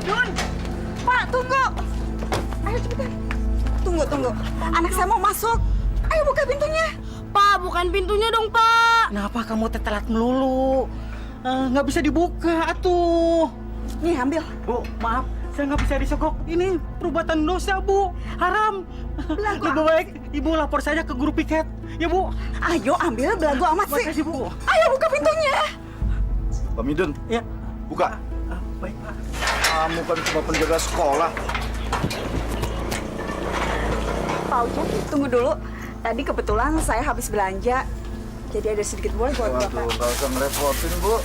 Dun, Pak, tunggu. Ayo cepetan. Tunggu. Anak saya mau masuk. Ayo buka pintunya. Pak, bukan pintunya dong, Pak. Kenapa kamu telat melulu? Nggak bisa dibuka, atuh. Nih, ambil. Bu, maaf. Saya nggak bisa disogok. Ini perbuatan dosa, Bu. Haram. Belagu. Lebih baik Ibu lapor saja ke guru piket. Ya, Bu. Ayo ambil, belagu amat sih. Makasih, Bu. Ayo buka pintunya. Pak Midun, Ya. buka. Baik, Pak. Kamu kan cuma penjaga sekolah. Pak Ujang, tunggu dulu. Tadi kebetulan saya habis belanja. Jadi ada sedikit boleh buat Waduh, Bapak. nggak usah ngerepotin, Bu.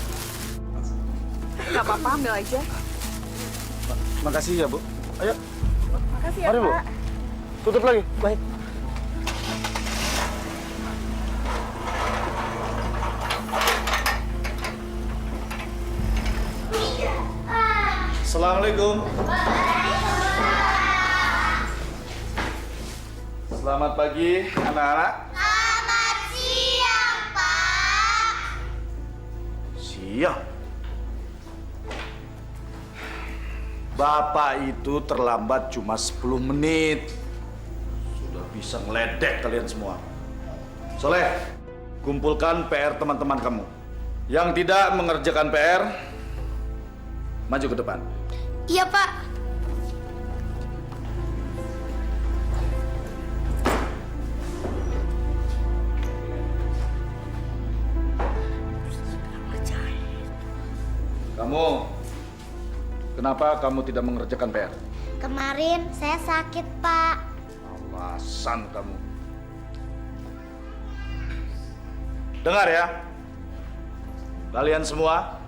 Nggak apa-apa, ambil aja. Makasih ya, Bu. Ayo, Makasih ya, Mari, Bu. Pak. tutup lagi. Baik. Assalamualaikum. Selamat pagi, anak-anak. Selamat siang, Pak. Siang. Bapak itu terlambat cuma 10 menit. Sudah bisa ngeledek kalian semua. Soleh, kumpulkan PR teman-teman kamu. Yang tidak mengerjakan PR, maju ke depan. Iya, Pak. Kamu, kenapa kamu tidak mengerjakan PR? Kemarin saya sakit, Pak. Alasan kamu. Dengar ya, kalian semua,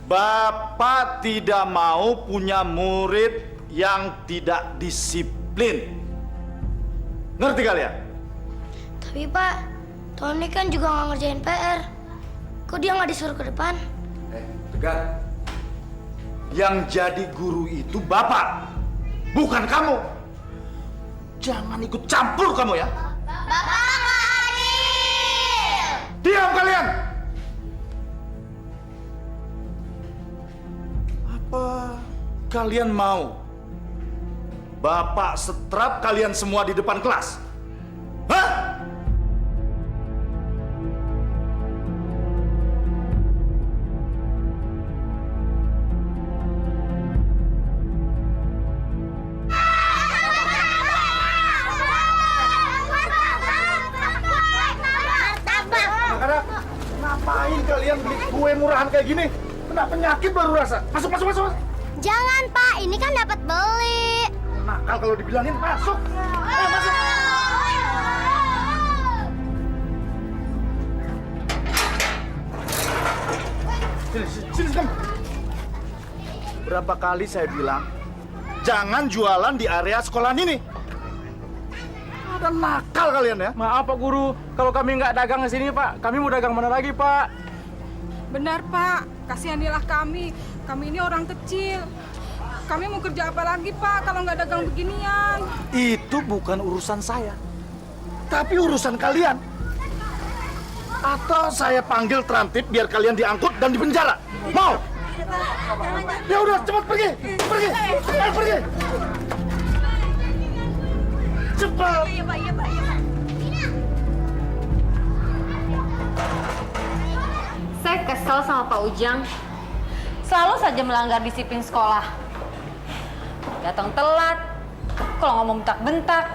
Bapak tidak mau punya murid yang tidak disiplin. Ngerti kalian? Tapi, Pak, Tony kan juga nggak ngerjain PR. Kok dia nggak disuruh ke depan? Tegar. Yang jadi guru itu Bapak, bukan kamu. Jangan ikut campur kamu ya. Bapak nggak adil! Diam kalian! Apa kalian mau Bapak setrap kalian semua di depan kelas? Hah? Anak-anak, ngapain kalian beli kue murahan kayak gini? Kena penyakit baru rasa. Masuk. Jangan, Pak. Ini kan dapat beli. Nakal kalau dibilangin masuk. Ayo masuk. Sini kamu. Berapa kali saya bilang, jangan jualan di area sekolahan ini. Ada nakal kalian ya. Maaf, Pak Guru. Kalau kami nggak dagang di sini, Pak, kami mau dagang mana lagi, Pak? Benar, Pak. Kasihanilah kami. Kami ini orang kecil. Kami mau kerja apa lagi, Pak, kalau nggak dagang beginian? Itu bukan urusan saya, tapi urusan kalian. Atau saya panggil Trantip biar kalian diangkut dan dipenjara. Mau? Ya udah, cepat pergi. Ayo pergi. Cepat. Iya, Pak. Saya kesel sama Pak Ujang. Selalu saja melanggar disiplin sekolah. Datang telat, kalau ngomong bentak-bentak.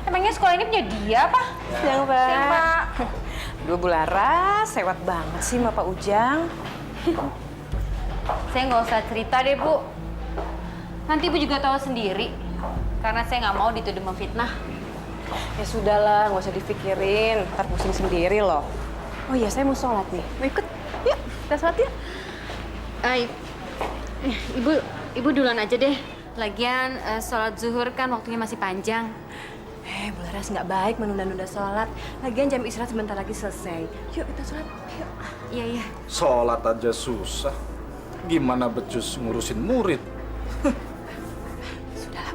Emangnya sekolah ini punya dia, apa? Siang, Pak. Siang, Pak. Duh, Bu Laras, sewot banget sih sama Pak Ujang. Saya nggak usah cerita deh, Bu. Nanti Ibu juga tahu sendiri. Karena saya nggak mau dituduh memfitnah. Ya sudahlah, nggak usah dipikirin. Ntar pusing sendiri loh. Oh iya, saya mau sholat nih. Mau ikut? Yuk, kita sholat yuk. Ibu duluan aja deh. Lagian sholat zuhur kan waktunya masih panjang. Bu Laras, nggak baik menunda-nunda sholat. Lagian jam istirahat sebentar lagi selesai. Yuk, kita sholat. Yuk. Iya. Sholat aja susah. Gimana becus ngurusin murid? Sudahlah.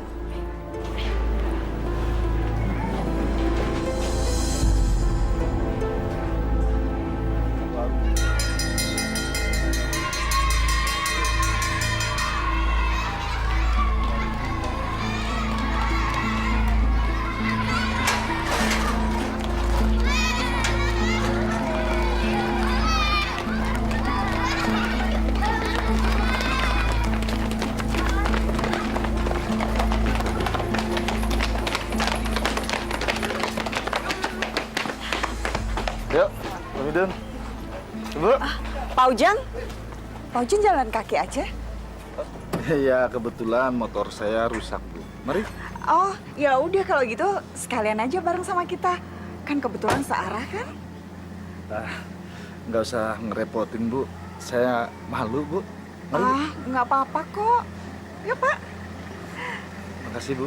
Udun. Bu. Pak Ujang? Pak Ujang jalan kaki aja? Ya, kebetulan motor saya rusak, Bu. Mari. Oh, ya udah kalau gitu sekalian aja bareng sama kita. Kan kebetulan searah kan? Nggak usah ngerepotin, Bu. Saya malu, Bu. Mari, Bu. Nggak apa-apa kok. Ya, Pak. Makasih, Bu.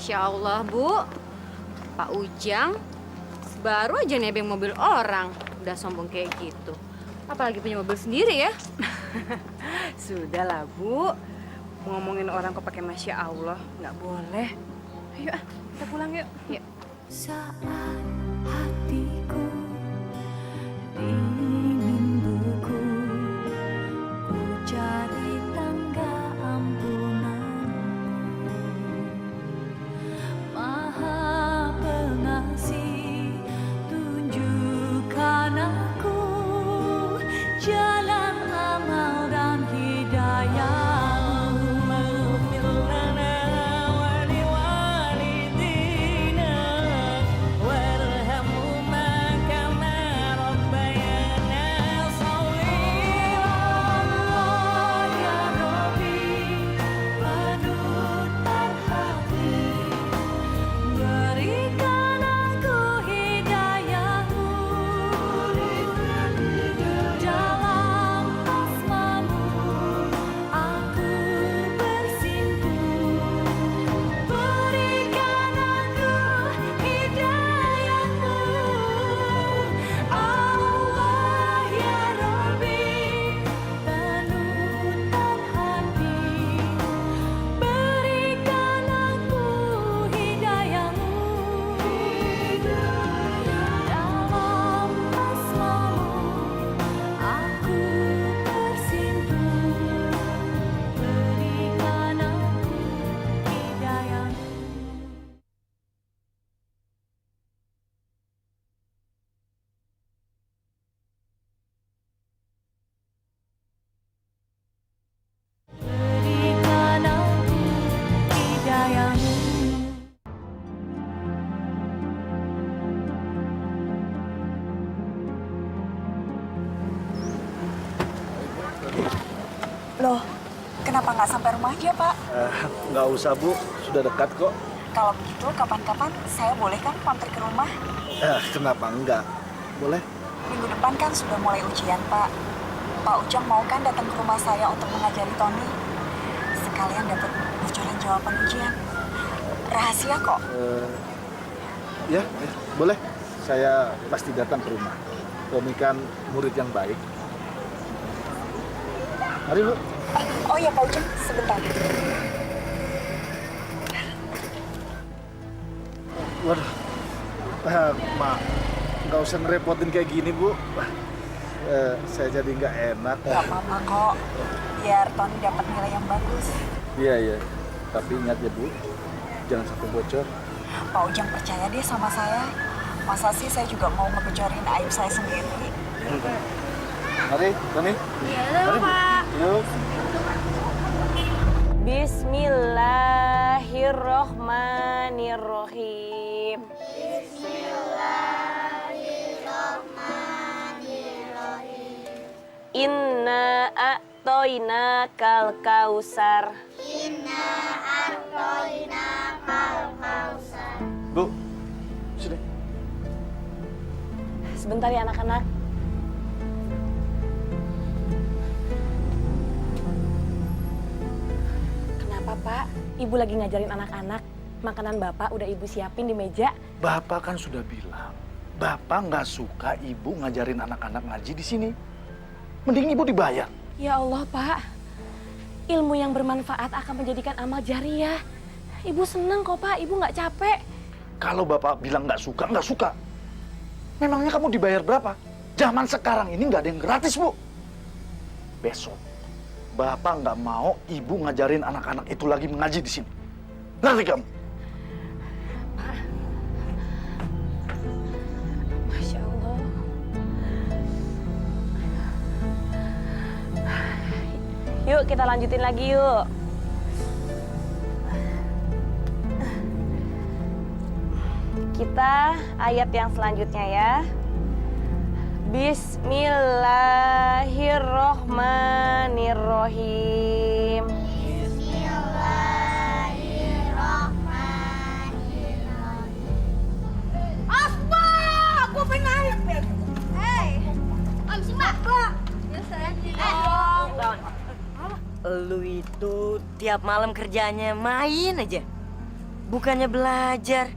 Masya Allah, Bu. Pak Ujang baru aja nebeng mobil orang. Udah sombong kayak gitu. Apalagi punya mobil sendiri ya. Sudahlah, Bu. Ngomongin orang kok pakai Masya Allah, nggak boleh. Ayo, kita pulang yuk. Yuk. Saat hatiku dingin beku, ku cari tangga ampunanmu. Maha Pengasih, tunjukkan aku jalan amal dan hidayah. Loh, kenapa nggak sampai rumah aja, Pak? Nggak usah, Bu. Sudah dekat kok. Kalau begitu, kapan-kapan saya boleh kan mampir ke rumah? Kenapa enggak? Boleh. Minggu depan kan sudah mulai ujian, Pak. Pak Ujang mau kan datang ke rumah saya untuk mengajari Tony? Sekalian dapat bocoran jawaban ujian. Rahasia kok. Ya, boleh. Saya pasti datang ke rumah. Tommy kan murid yang baik. Mari, Bu. Oh ya, Pak Ujang, sebentar. Waduh. Mak, nggak usah ngerepotin kayak gini, Bu. Saya jadi nggak enak. Nggak apa-apa kok. Biar Tony dapat nilai yang bagus. Iya. Tapi ingat ya, Bu. Jangan sampai bocor. Pak Ujang percaya deh sama saya. Masa sih saya juga mau ngebocorin aib saya sendiri? Mari, Tony. Iya, Pak. Yuk. Bismillahirrohmanirrohim. Inna a'toina kal kausar. Bu, sini. Sebentar ya anak-anak. Kenapa, Pak? Ibu lagi ngajarin anak-anak. Makanan Bapak udah Ibu siapin di meja. Bapak kan sudah bilang, Bapak nggak suka Ibu ngajarin anak-anak ngaji di sini. Mending Ibu dibayar. Ya Allah, Pak. Ilmu yang bermanfaat akan menjadikan amal jariah. Ibu seneng kok, Pak. Ibu nggak capek. Kalau Bapak bilang nggak suka. Memangnya kamu dibayar berapa? Zaman sekarang ini nggak ada yang gratis, Bu. Besok, Bapak nggak mau Ibu ngajarin anak-anak itu lagi mengaji di sini. Ngerti kamu? kita lanjutin lagi yuk. Kita ayat yang selanjutnya ya. Bismillahirrohmanirrohim. Lu itu tiap malam kerjanya main aja, bukannya belajar.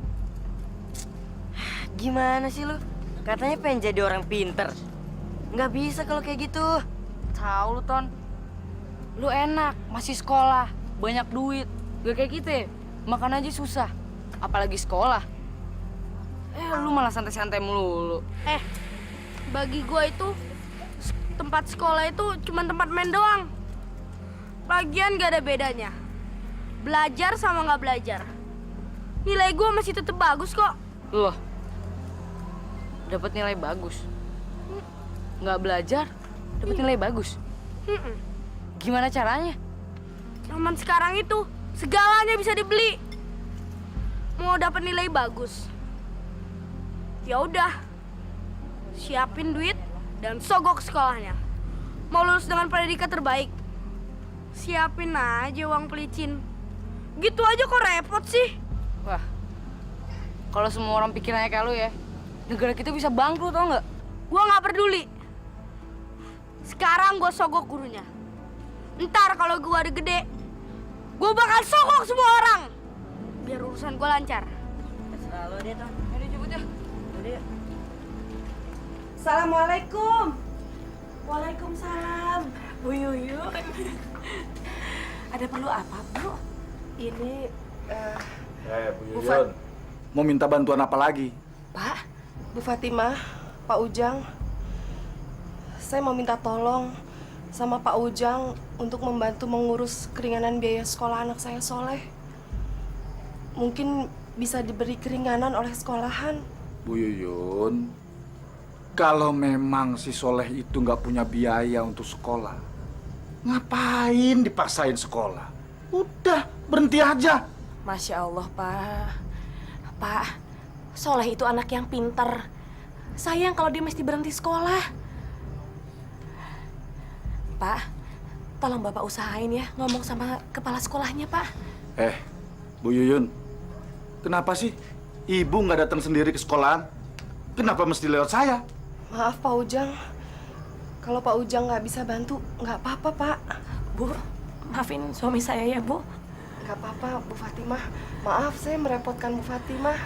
Gimana sih lu? Katanya pengen jadi orang pinter. Nggak bisa kalau kayak gitu. Tahu lu, Ton. Lu enak, masih sekolah, banyak duit. Gak kayak kita, makan aja susah. Apalagi sekolah. Lu malah santai-santai melulu. Bagi gua itu tempat sekolah itu cuma tempat main doang. Lagian gak ada bedanya. Belajar sama nggak belajar. Nilai gua masih tetap bagus kok. Loh, dapat nilai bagus. Nggak belajar, dapat nilai bagus. Gimana caranya? Zaman sekarang itu segalanya bisa dibeli. Mau dapat nilai bagus, ya udah, siapin duit dan sogok sekolahnya. Mau lulus dengan predikat terbaik, siapin aja uang pelicin. Gitu aja kok repot sih. Wah, kalau semua orang pikirannya kayak lu ya, negara kita bisa bangkrut, tau nggak? Gua nggak peduli. Sekarang gua sogok gurunya. Ntar kalau gua udah gede, gua bakal sogok semua orang. Biar urusan gua lancar. Selalu deh, Ton. Ayo jemput ya. Udah. Assalamualaikum. Waalaikumsalam. Bu Yuyu. Ada perlu apa, Bu? Ini Bu Yuyun, mau minta bantuan apa lagi? Pak, Bu Fatimah, Pak Ujang. Saya mau minta tolong sama Pak Ujang untuk membantu mengurus keringanan biaya sekolah anak saya Soleh. Mungkin bisa diberi keringanan oleh sekolahan. Bu Yuyun, kalau memang si Soleh itu nggak punya biaya untuk sekolah, ngapain dipaksain sekolah? Udah, berhenti aja. Masya Allah, Pak. Pak, Soleh itu anak yang pinter. Sayang kalau dia mesti berhenti sekolah. Pak, tolong Bapak usahain ya ngomong sama kepala sekolahnya, Pak. Bu Yuyun, kenapa sih Ibu nggak datang sendiri ke sekolahan? Kenapa mesti lewat saya? Maaf, Pak Ujang. Kalau Pak Ujang nggak bisa bantu, nggak apa-apa, Pak. Bu, maafin suami saya ya, Bu. Nggak apa-apa, Bu Fatimah. Maaf, saya merepotkan Bu Fatimah.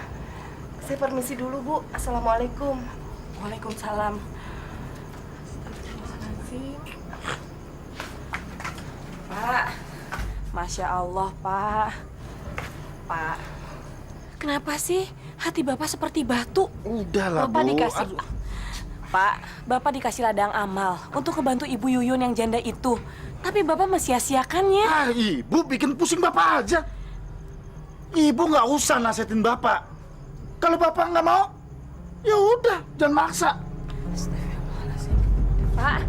Saya permisi dulu, Bu. Assalamualaikum. Waalaikumsalam. Pak, Masya Allah, Pak. Pak, kenapa sih hati Bapak seperti batu? Udahlah, Bapak Bu. dikasih... Aduh. Pak, Bapak dikasih ladang amal untuk ngebantu Ibu Yuyun yang janda itu. Tapi Bapak mesia-siakannya. Ibu bikin pusing Bapak aja. Ibu nggak usah nasihatin Bapak. Kalau Bapak nggak mau, ya udah, jangan maksa. Pak.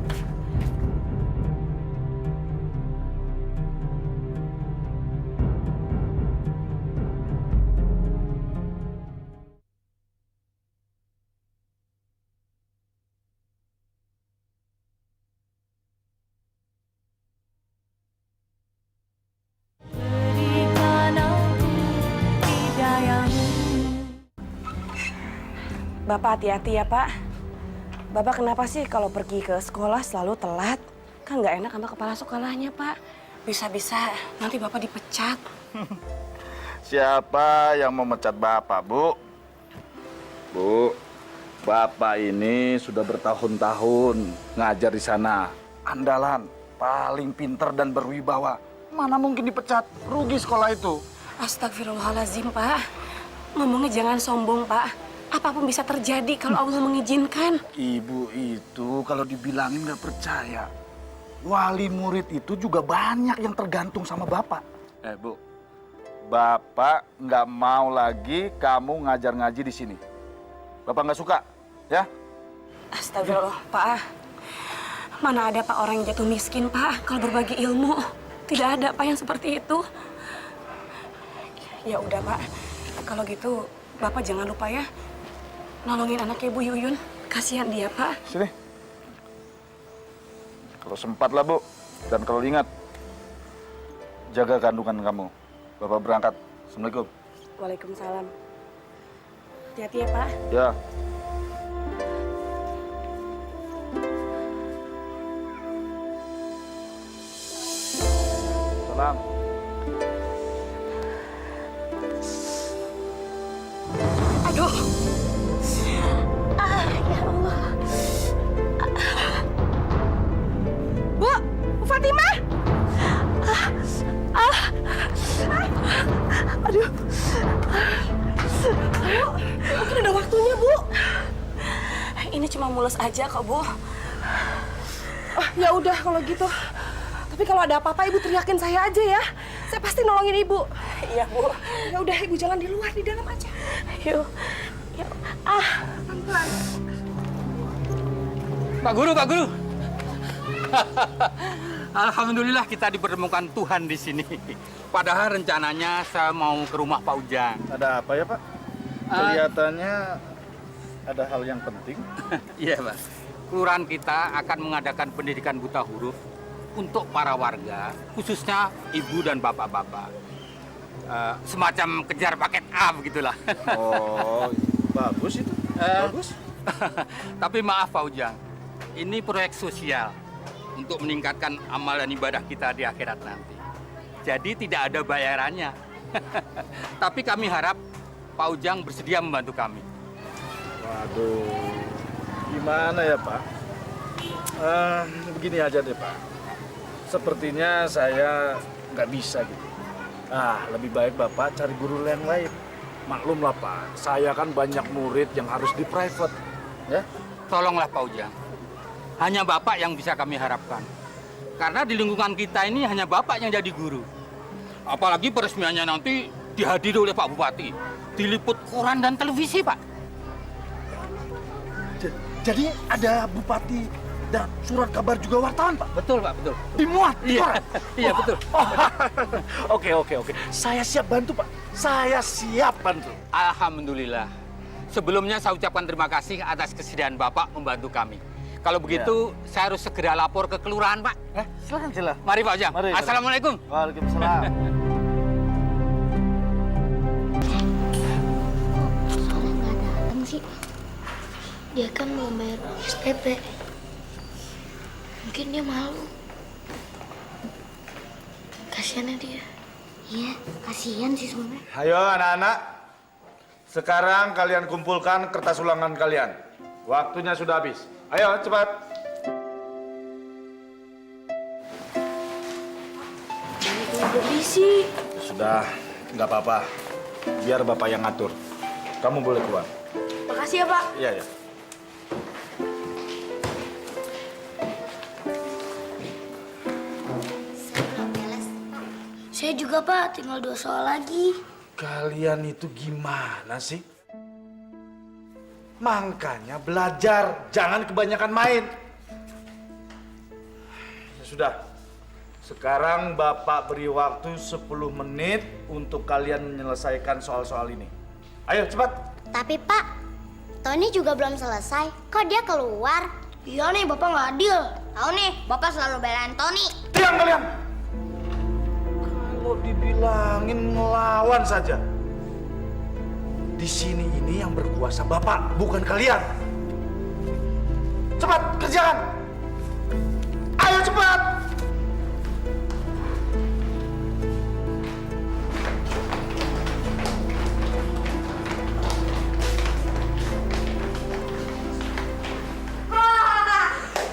Berikan aku hidayahmu. Bapak hati-hati ya, Pak. Bapak kenapa sih kalau pergi ke sekolah selalu telat? Kan nggak enak sama kepala sekolahnya, Pak. Bisa-bisa nanti Bapak dipecat. Siapa yang memecat Bapak, Bu? Bu, Bapak ini sudah bertahun-tahun ngajar di sana. Andalan, paling pinter dan berwibawa. Mana mungkin dipecat? Rugi sekolah itu. Astagfirullahaladzim, Pak. Ngomongnya jangan sombong, Pak. Apapun bisa terjadi kalau Allah mengizinkan. Ibu itu kalau dibilangin nggak percaya. Wali murid itu juga banyak yang tergantung sama Bapak. Bu, Bapak nggak mau lagi kamu ngajar ngaji di sini. Bapak nggak suka, ya? Astagfirullah, Pak. Mana ada Pak orang yang jatuh miskin, Pak, kalau berbagi ilmu. Tidak ada, Pak, yang seperti itu. Ya udah, Pak. Kalau gitu, Bapak jangan lupa ya nolongin anaknya Bu Yuyun. Kasihan dia, Pak. Sini. Kalau sempat lah, Bu. Dan kalau ingat, jaga kandungan kamu. Bapak berangkat. Assalamualaikum. Waalaikumsalam. Hati-hati ya, Pak. Ya. Salam. Aduh. Ya Allah. Bu Fatimah. Aduh. Bu, mungkin udah waktunya, Bu. Ini cuma mulus aja kok, Bu. Ya udah kalau gitu. Tapi kalau ada apa-apa Ibu teriakin saya aja ya. Saya pasti nolongin Ibu. Iya, Bu. Ya udah Ibu jangan di luar, di dalam aja. Yuk. Yuk. Pelan-pelan. Pak Guru, Pak Guru. Alhamdulillah kita dipertemukan Tuhan di sini. Padahal rencananya saya mau ke rumah Pak Ujang. Ada apa ya, Pak? Kelihatannya ada hal yang penting. Iya, Pak. Kelurahan kita akan mengadakan pendidikan buta huruf untuk para warga, khususnya ibu dan bapak-bapak. Semacam kejar paket A begitulah. Oh, bagus itu. Bagus. Tapi maaf Pak Ujang, ini proyek sosial untuk meningkatkan amal dan ibadah kita di akhirat nanti. Jadi tidak ada bayarannya. Tapi kami harap Pak Ujang bersedia membantu kami. Waduh, gimana ya Pak? Begini aja deh Pak. Sepertinya saya nggak bisa gitu. Lebih baik Bapak cari guru yang lain. Maklum lah Pak, saya kan banyak murid yang harus di private. Ya? Tolonglah Pak Ujang. Hanya Bapak yang bisa kami harapkan. Karena di lingkungan kita ini hanya Bapak yang jadi guru. Apalagi peresmiannya nanti dihadiri oleh Pak Bupati. Diliput koran dan televisi, Pak. Jadi ada bupati dan surat kabar juga wartawan, Pak? Betul, Pak, betul. Dimuat di Iya, koran? iya betul. Oke. Saya siap bantu, Pak. Saya siap bantu. Alhamdulillah. Sebelumnya saya ucapkan terima kasih atas kesediaan Bapak membantu kami. Kalau begitu, saya harus segera lapor ke kelurahan, Pak. Silakan. Mari, Pak Ujang. Mari. Assalamualaikum. Waalaikumsalam. Soalnya nggak datang sih. Dia kan mau bayar SPP. Mungkin dia malu. Kasiannya dia. Iya, kasihan sih sebenarnya. Ayo anak-anak. Sekarang kalian kumpulkan kertas ulangan kalian. Waktunya sudah habis. Ayo, cepat. Berisi. Sudah, nggak apa-apa. Biar Bapak yang ngatur. Kamu boleh keluar. Makasih ya, Pak. Iya, ya. Saya juga, Pak. Tinggal 2 soal lagi. Kalian itu gimana sih? Makanya belajar, jangan kebanyakan main. Ya sudah, sekarang Bapak beri waktu 10 menit untuk kalian menyelesaikan soal-soal ini. Ayo cepat. Tapi, Pak, Tony juga belum selesai. Kok dia keluar? Iya nih, Bapak nggak adil. Tahu nih, Bapak selalu belain Tony. Diam kalian! Kalau dibilangin ngelawan saja. Di sini ini yang berkuasa Bapak, bukan kalian. Cepat, kerjakan! Ayo cepat!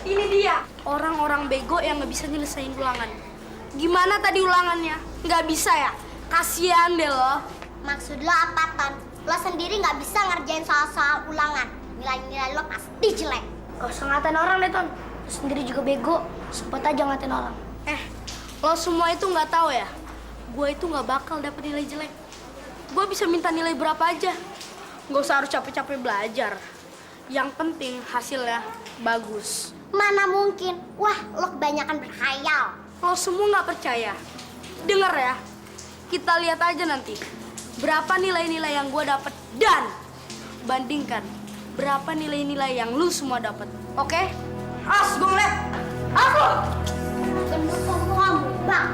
Ini dia, orang-orang bego yang nggak bisa nyelesain ulangan. Gimana tadi ulangannya? Nggak bisa ya? Kasian deh lo. Maksud lo apa, Ton? Lo sendiri nggak bisa ngerjain soal-soal ulangan. Nilai-nilai lo pasti jelek. Gak usah ngatain orang deh, Ton. Lo sendiri juga bego. Sempet aja ngatain orang. Lo semua itu nggak tahu ya? Gue itu nggak bakal dapet nilai jelek. Gue bisa minta nilai berapa aja. Gak usah harus capek-capek belajar. Yang penting hasilnya bagus. Mana mungkin? Wah, lo kebanyakan berkhayal. Lo semua nggak percaya? Dengar ya, kita lihat aja nanti berapa nilai-nilai yang gue dapet dan bandingkan berapa nilai-nilai yang lu semua dapat. Oke? As, gue ngeliat. Aku. Gendut kamu, Bang.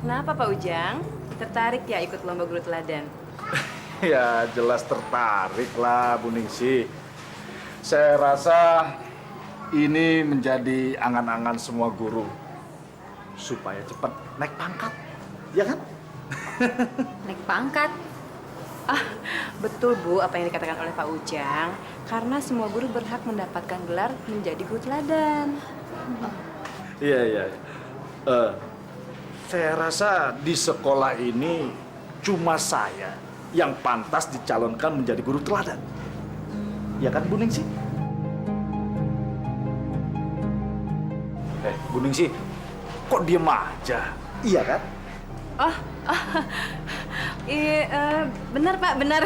Kenapa Pak Ujang? Tertarik ya ikut lomba guru teladan? Ya jelas tertarik lah Bu Ningsi. Saya rasa ini menjadi angan-angan semua guru supaya cepat naik pangkat, ya kan? Naik pangkat. Betul Bu apa yang dikatakan oleh Pak Ujang. Karena semua guru berhak mendapatkan gelar menjadi guru teladan. Iya. Saya rasa di sekolah ini cuma saya yang pantas dicalonkan menjadi guru teladan. Ya kan Bu Ningsi? Bu Ningsi, kok diem aja? Iya kan? Iya, benar Pak, benar.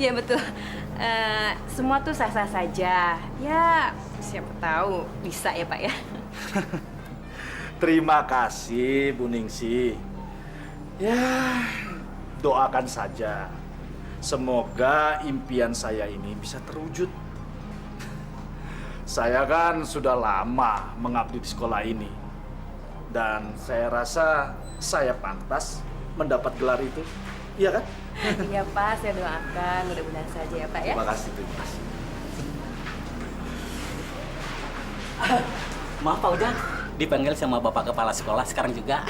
Iya betul. Semua tuh sah-sah saja. Ya, siapa tahu bisa ya Pak ya. Terima kasih Bu Ningsi. Ya, doakan saja. Semoga impian saya ini bisa terwujud. Saya kan sudah lama mengabdi di sekolah ini. Dan saya rasa saya pantas mendapat gelar itu. Iya kan? Iya Pak, saya doakan mudah-mudahan saja ya Pak ya. Terima kasih. Maaf Pak Ujang, dipanggil sama Bapak Kepala Sekolah sekarang juga.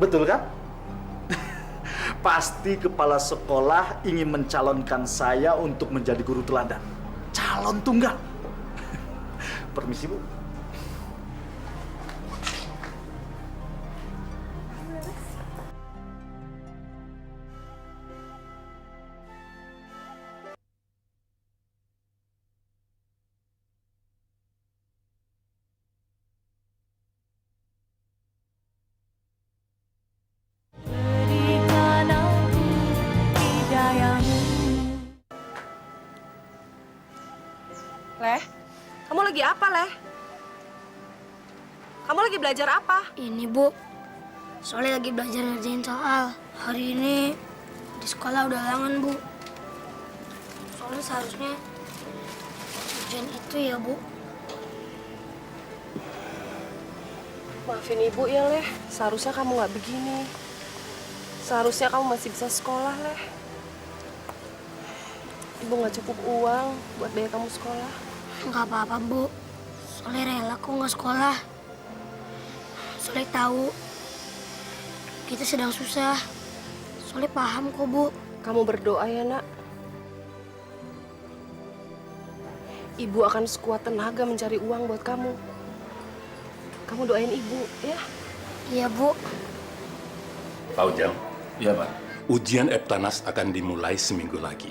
Betul kan? Pasti kepala sekolah ingin mencalonkan saya untuk menjadi guru teladan. Calon tunggal. Permisi Bu. Berikan aku hidayamu. Leh, kamu lagi apa, Leh? Kamu lagi belajar apa? Ini, Bu. Soalnya lagi belajar ngerjain soal. Hari ini di sekolah udah halangan, Bu. Soalnya seharusnya ujian itu ya, Bu. Maafin Ibu ya, Leh. Seharusnya kamu nggak begini. Seharusnya kamu masih bisa sekolah, Leh. Ibu nggak cukup uang buat biaya kamu sekolah. Nggak apa-apa, Bu. Soalnya rela kok nggak sekolah. Soalnya tahu kita sedang susah. Soalnya paham kok, Bu. Kamu berdoa ya, Nak. Ibu akan sekuat tenaga mencari uang buat kamu. Kamu doain Ibu, ya? Iya, Bu. Pak Ujang. Iya, Pak. Ujian Eptanas akan dimulai seminggu lagi.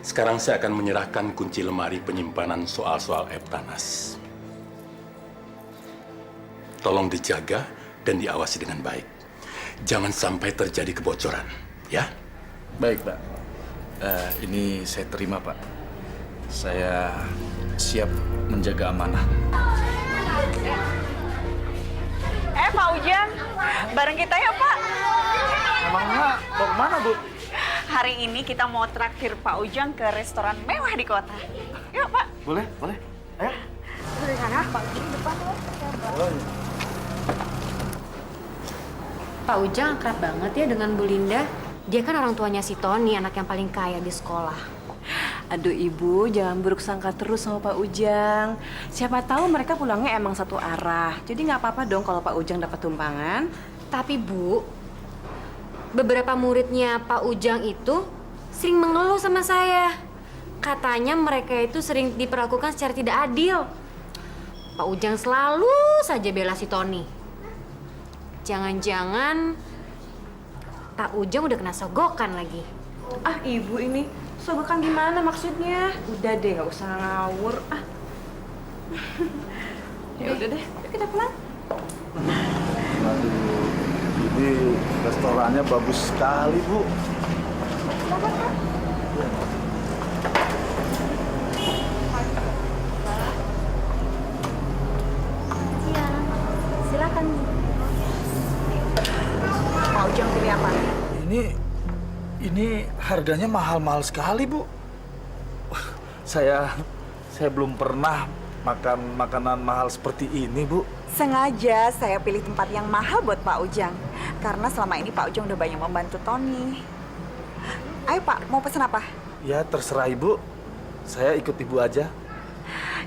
Sekarang saya akan menyerahkan kunci lemari penyimpanan soal-soal Eptanas. Tolong dijaga dan diawasi dengan baik. Jangan sampai terjadi kebocoran, ya? Baik, Pak. Ini saya terima, Pak. Saya siap menjaga amanah. Pak Ujang, bareng kita ya Pak. Emangnya mau kemana, Bu? Hari ini kita mau traktir Pak Ujang ke restoran mewah di kota. Yuk Pak. Boleh. Ayo. Di sana, Pak Ujang di depan. Pak Ujang akrab banget ya dengan Bu Linda. Dia kan orang tuanya si Tony, anak yang paling kaya di sekolah. Aduh Ibu, jangan buruk sangka terus sama Pak Ujang. Siapa tahu mereka pulangnya emang satu arah. Jadi nggak apa-apa dong kalau Pak Ujang dapat tumpangan. Tapi Bu, beberapa muridnya Pak Ujang itu sering mengeluh sama saya. Katanya mereka itu sering diperlakukan secara tidak adil. Pak Ujang selalu saja bela si Tony. Jangan-jangan Pak Ujang udah kena sogokan lagi. Ah Ibu ini, sogokan gimana maksudnya? Udah deh, nggak usah ngawur. Ya udah deh, yuk kita pulang. Aduh, Ini restorannya bagus sekali, Bu. Silakan. Pak Ujang pilih apa? Ini harganya mahal-mahal sekali, Bu. Saya belum pernah makan makanan mahal seperti ini, Bu. Sengaja saya pilih tempat yang mahal buat Pak Ujang. Karena selama ini Pak Ujang udah banyak membantu Tony. Ayo Pak, mau pesan apa? Ya, terserah Ibu. Saya ikut Ibu aja.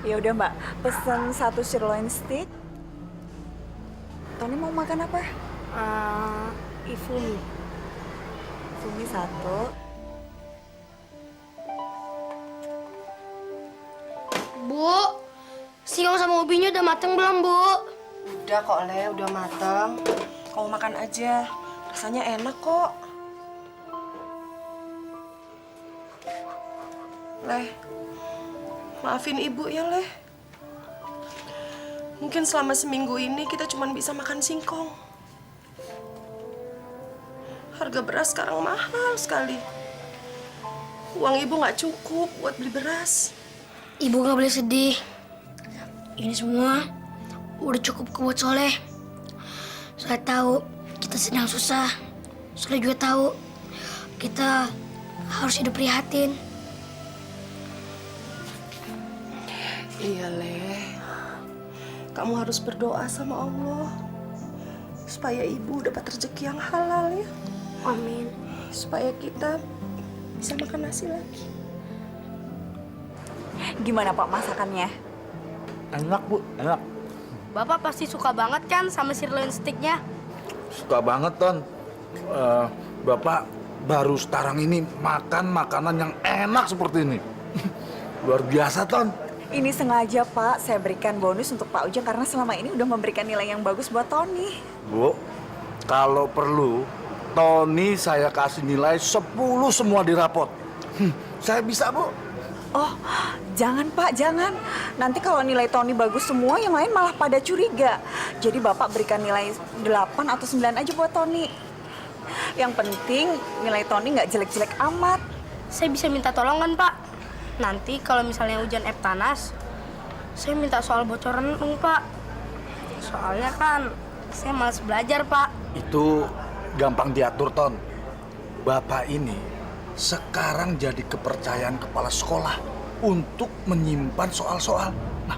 Ya udah Mbak, pesan 1 sirloin steak. Tony mau makan apa? Ifumi. Ifumi 1. Bu, singkong sama ubinya udah mateng belum, Bu? Udah kok, Le, udah matang. Kamu makan aja, rasanya enak kok. Leh, maafin Ibu ya, Leh. Mungkin selama seminggu ini kita cuma bisa makan singkong. Harga beras sekarang mahal sekali. Uang Ibu nggak cukup buat beli beras. Ibu nggak boleh sedih. Ini semua udah cukup buat Soleh. Soleh tahu kita sedang susah. Soleh juga tahu kita harus hidup prihatin. Iya, Leh. Kamu harus berdoa sama Allah supaya Ibu dapat rezeki yang halal ya. Amin. Supaya kita bisa makan nasi lagi. Gimana Pak masakannya? Enak, Bu. Enak. Bapak pasti suka banget kan sama sirloin steaknya? Suka banget, Ton. Bapak baru sekarang ini makan makanan yang enak seperti ini. Luar biasa, Ton. Ini sengaja Pak, saya berikan bonus untuk Pak Ujang karena selama ini udah memberikan nilai yang bagus buat Tony. Bu, kalau perlu, Tony saya kasih nilai 10 semua di rapot. Saya bisa, Bu. Oh, jangan Pak, jangan. Nanti kalau nilai Tony bagus semua, yang lain malah pada curiga. Jadi Bapak berikan nilai 8 atau 9 aja buat Tony. Yang penting nilai Tony nggak jelek-jelek amat. Saya bisa minta tolong kan, Pak? Nanti kalau misalnya hujan Eptanas, saya minta soal bocoran dong, Pak. Soalnya kan saya malas belajar, Pak. Itu gampang diatur, Ton. Bapak ini sekarang jadi kepercayaan kepala sekolah untuk menyimpan soal-soal. Nah,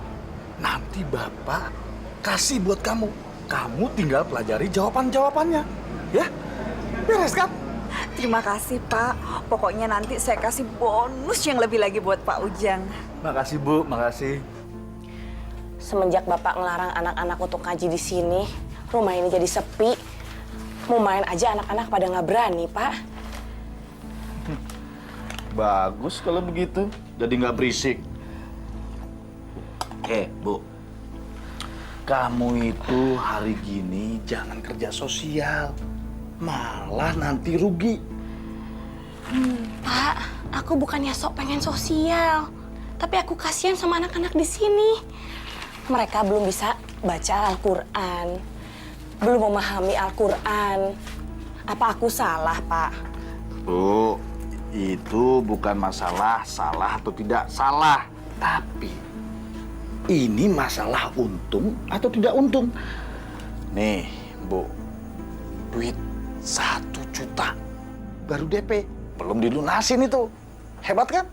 nanti Bapak kasih buat kamu. Kamu tinggal pelajari jawaban-jawabannya. Ya? Beres kan? Terima kasih Pak. Pokoknya nanti saya kasih bonus yang lebih lagi buat Pak Ujang. Makasih Bu, makasih. Semenjak Bapak ngelarang anak-anak untuk ngaji di sini, rumah ini jadi sepi. Mau main aja anak-anak pada nggak berani, Pak. Bagus kalau begitu, jadi nggak berisik. Bu, kamu itu hari gini jangan kerja sosial, malah nanti rugi. Pak, aku bukannya sok pengen sosial, tapi aku kasihan sama anak-anak di sini. Mereka belum bisa baca Al-Quran, belum memahami Al-Quran. Apa aku salah, Pak? Bu, itu bukan masalah salah atau tidak salah, tapi ini masalah untung atau tidak untung. Nih, Bu, duit 1 juta baru DP, belum dilunasin itu. Hebat kan?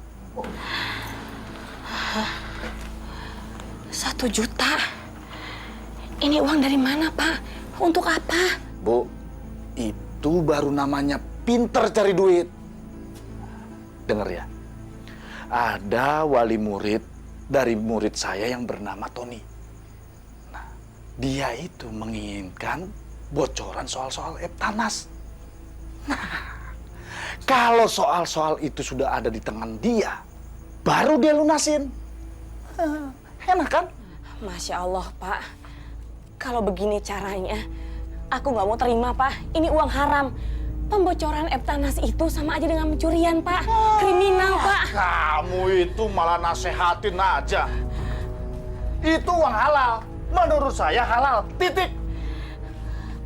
1 juta? Ini uang dari mana, Pak? Untuk apa? Bu, itu baru namanya pinter cari duit. Dengar ya, ada wali murid dari murid saya yang bernama Tony. Nah, dia itu menginginkan bocoran soal-soal Eptanas. Nah, kalau soal-soal itu sudah ada di tangan dia, baru dia lunasin. Enak kan? Masya Allah, Pak. Kalau begini caranya, aku nggak mau terima, Pak. Ini uang haram. Pembocoran Eptanas itu sama aja dengan pencurian, Pak. Kriminal, Pak. Kamu itu malah nasehatin aja. Itu uang halal. Menurut saya halal. Titik.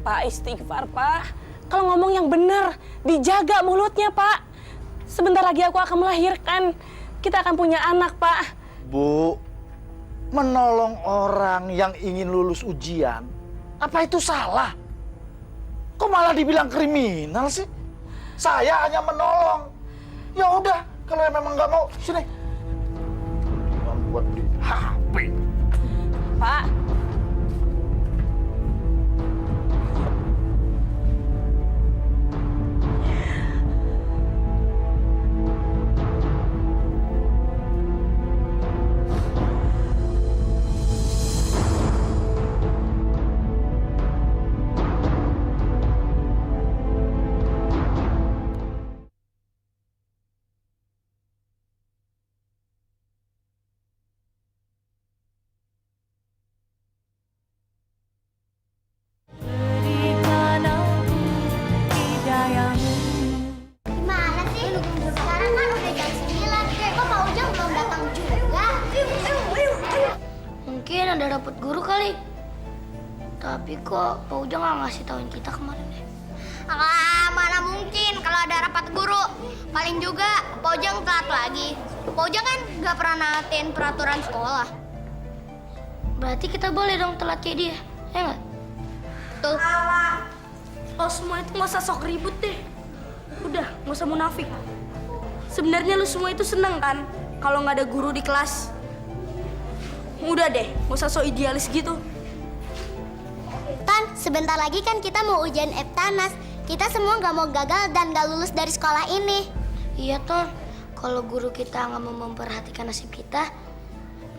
Pak, istighfar, Pak. Kalau ngomong yang benar, dijaga mulutnya, Pak. Sebentar lagi aku akan melahirkan. Kita akan punya anak, Pak. Bu, menolong orang yang ingin lulus ujian, apa itu salah? Kok malah dibilang kriminal sih? Saya hanya menolong. Ya udah, kalau memang nggak mau, sini. Buat beli HP. Pak. Berikan aku hidayamu. Gimana sih? Sekarang kan udah jam 9. Kok Pak Ujang belum datang juga? Mungkin ada dapat guru kali. Tapi kok Pak Ujang nggak ngasih tauin kita kemarin deh. Mana mungkin kalau ada rapat guru. Paling juga Pak Ujang telat lagi. Pak Ujang kan nggak pernah naatin peraturan sekolah. Berarti kita boleh dong telat kayak dia, ya nggak? Tuh. Lo semua itu nggak usah sok ribut deh. Udah, nggak usah munafik. Sebenarnya lu semua itu seneng kan kalau nggak ada guru di kelas. Udah deh, nggak usah sok idealis gitu. Tan, sebentar lagi kan kita mau ujian Eptanas. Kita semua nggak mau gagal dan nggak lulus dari sekolah ini. Iya, Ton. Kalau guru kita nggak mau memperhatikan nasib kita,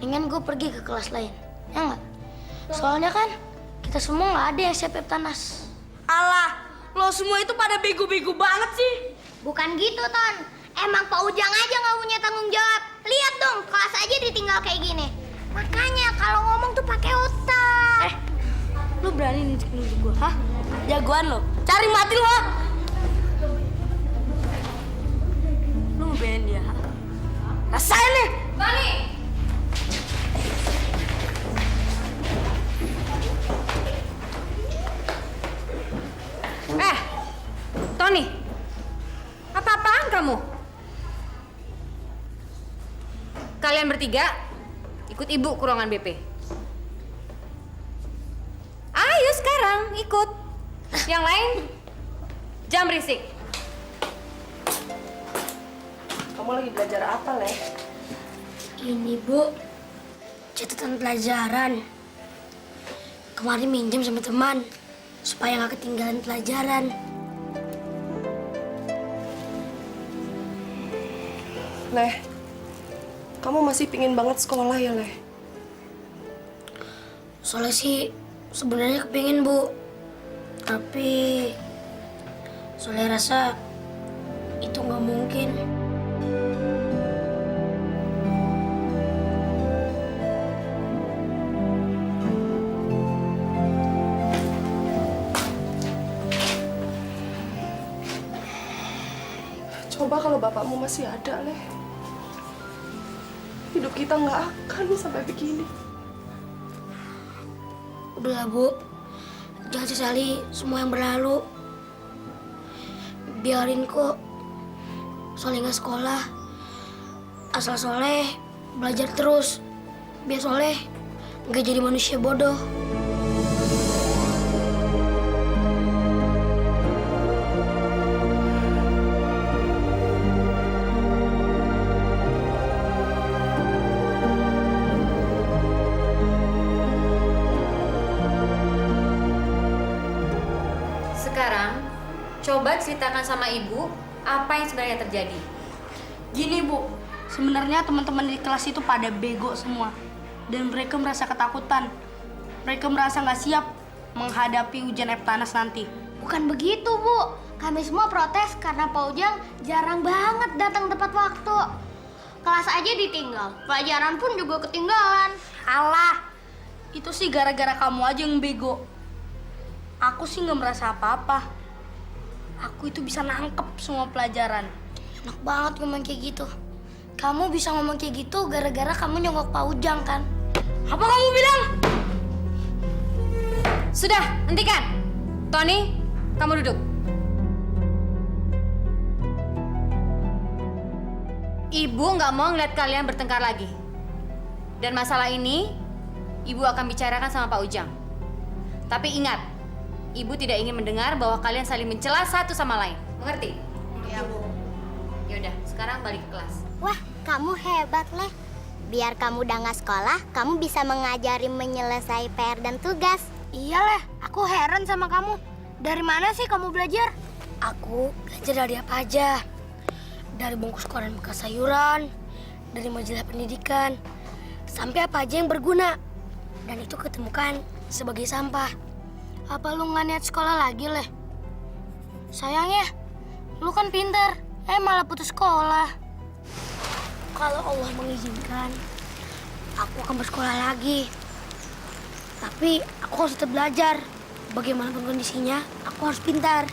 mendingan gue pergi ke kelas lain. Ya nggak? Soalnya kan kita semua nggak ada yang siap Eptanas. Alah, lo semua itu pada bego-bego banget sih. Bukan gitu, Ton. Emang Pak Ujang aja nggak punya tanggung jawab. Lihat dong, kelas aja ditinggal kayak gini. Makanya kalau ngomong tuh pakai otak. Lu berani nunjuk-nunjuk gue, hah? Jagoan lo. Cari mati lo. Lu ngebelain dia, ha? Rasain nih. Tony! Tony, apa-apaan kamu? Kalian bertiga ikut ibu ke ruangan BP. Ayo sekarang ikut. Yang lain jangan berisik. Kamu lagi belajar apa, Leh? Ini, Bu, catatan pelajaran. Kemarin minjem sama teman supaya nggak ketinggalan pelajaran. Leh, kamu masih pingin banget sekolah ya, Leh? Soalnya sih sebenarnya kepingin, Bu. Tapi soalnya rasa itu nggak mungkin. Coba kalau bapakmu masih ada, Leh. Hidup kita nggak akan sampai begini. Udahlah, Bu. Jangan sesali semua yang berlalu. Biarin kok Soleh nggak sekolah. Asal Soleh belajar terus. Biar Soleh nggak jadi manusia bodoh. Sekarang, coba ceritakan sama ibu apa yang sebenarnya terjadi. Gini, Bu. Sebenarnya teman-teman di kelas itu pada bego semua. Dan mereka merasa ketakutan. Mereka merasa nggak siap menghadapi ujian Eptanas nanti. Bukan begitu, Bu. Kami semua protes karena Pak Ujang jarang banget datang tepat waktu. Kelas aja ditinggal, pelajaran pun juga ketinggalan. Alah, itu sih gara-gara kamu aja yang bego. Aku sih nggak merasa apa-apa. Aku itu bisa nangkep semua pelajaran. Enak banget ngomong kayak gitu. Kamu bisa ngomong kayak gitu gara-gara kamu nyonggok Pak Ujang kan? Apa kamu bilang? Sudah, hentikan. Tony, kamu duduk. Ibu nggak mau ngeliat kalian bertengkar lagi. Dan masalah ini, Ibu akan bicarakan sama Pak Ujang. Tapi ingat, Ibu tidak ingin mendengar bahwa kalian saling mencela satu sama lain. Mengerti? Iya, Bu. Yaudah, sekarang balik ke kelas. Wah, kamu hebat, Leh. Biar kamu udah nggak sekolah, kamu bisa mengajari menyelesaikan PR dan tugas. Iya, Leh. Aku heran sama kamu. Dari mana sih kamu belajar? Aku belajar dari apa aja. Dari bungkus koran bekas sayuran, dari majalah pendidikan, sampai apa aja yang berguna. Dan itu ketemukan sebagai sampah. Apa lu nggak niat sekolah lagi, Leh? Sayangnya, lu kan pintar, malah putus sekolah. Kalau Allah mengizinkan, aku akan bersekolah lagi. Tapi aku harus tetap belajar. Bagaimanapun kondisinya, aku harus pintar.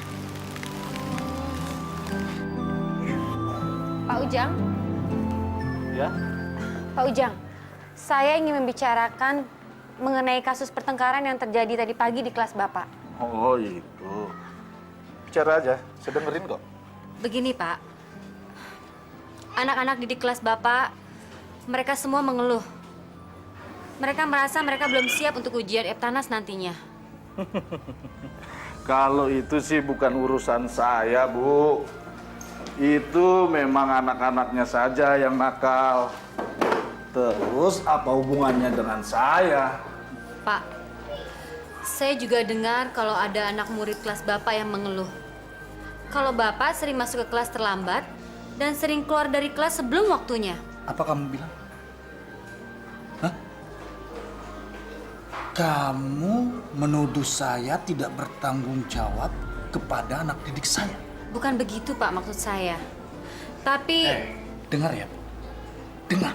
Pak Ujang? Ya? Pak Ujang, saya ingin membicarakan mengenai kasus pertengkaran yang terjadi tadi pagi di kelas Bapak. Oh itu. Bicara aja, saya dengerin kok. Begini, Pak. Anak-anak didik kelas Bapak, mereka semua mengeluh. Mereka merasa mereka belum siap untuk ujian Eptanas nantinya. Kalau itu sih bukan urusan saya, Bu. Itu memang anak-anaknya saja yang nakal. Terus apa hubungannya dengan saya? Pak, saya juga dengar kalau ada anak murid kelas Bapak yang mengeluh. Kalau Bapak sering masuk ke kelas terlambat dan sering keluar dari kelas sebelum waktunya. Apa kamu bilang? Hah? Kamu menuduh saya tidak bertanggung jawab kepada anak didik saya? Bukan begitu, Pak, maksud saya. Tapi... Dengar ya, dengar.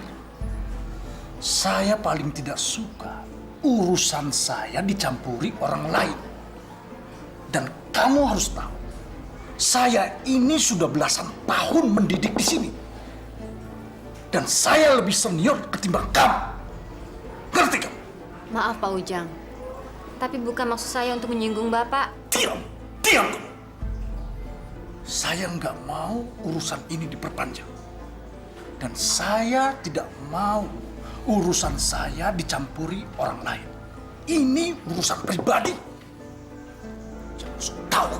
Saya paling tidak suka urusan saya dicampuri orang lain. Dan kamu harus tahu, saya ini sudah belasan tahun mendidik di sini. Dan saya lebih senior ketimbang kamu. Ngerti kamu? Maaf, Pak Ujang. Tapi bukan maksud saya untuk menyinggung Bapak. Diam kamu. Saya nggak mau urusan ini diperpanjang. Dan saya tidak mau urusan saya dicampuri orang lain. Ini urusan pribadi. Jangan sok tahu.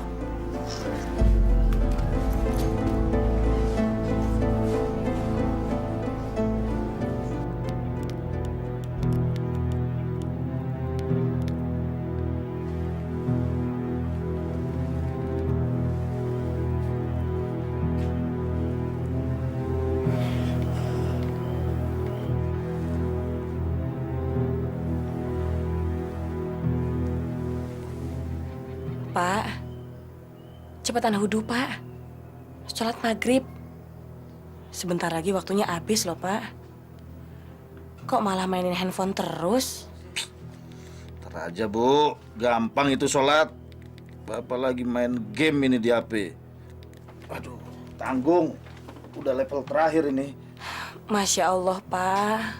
Pak, cepetan wudhu, Pak. Sholat maghrib. Sebentar lagi waktunya habis loh, Pak. Kok malah mainin handphone terus? Ntar aja, Bu. Gampang itu sholat. Bapak lagi main game ini di HP. Aduh, tanggung. Udah level terakhir ini. Masya Allah, Pak.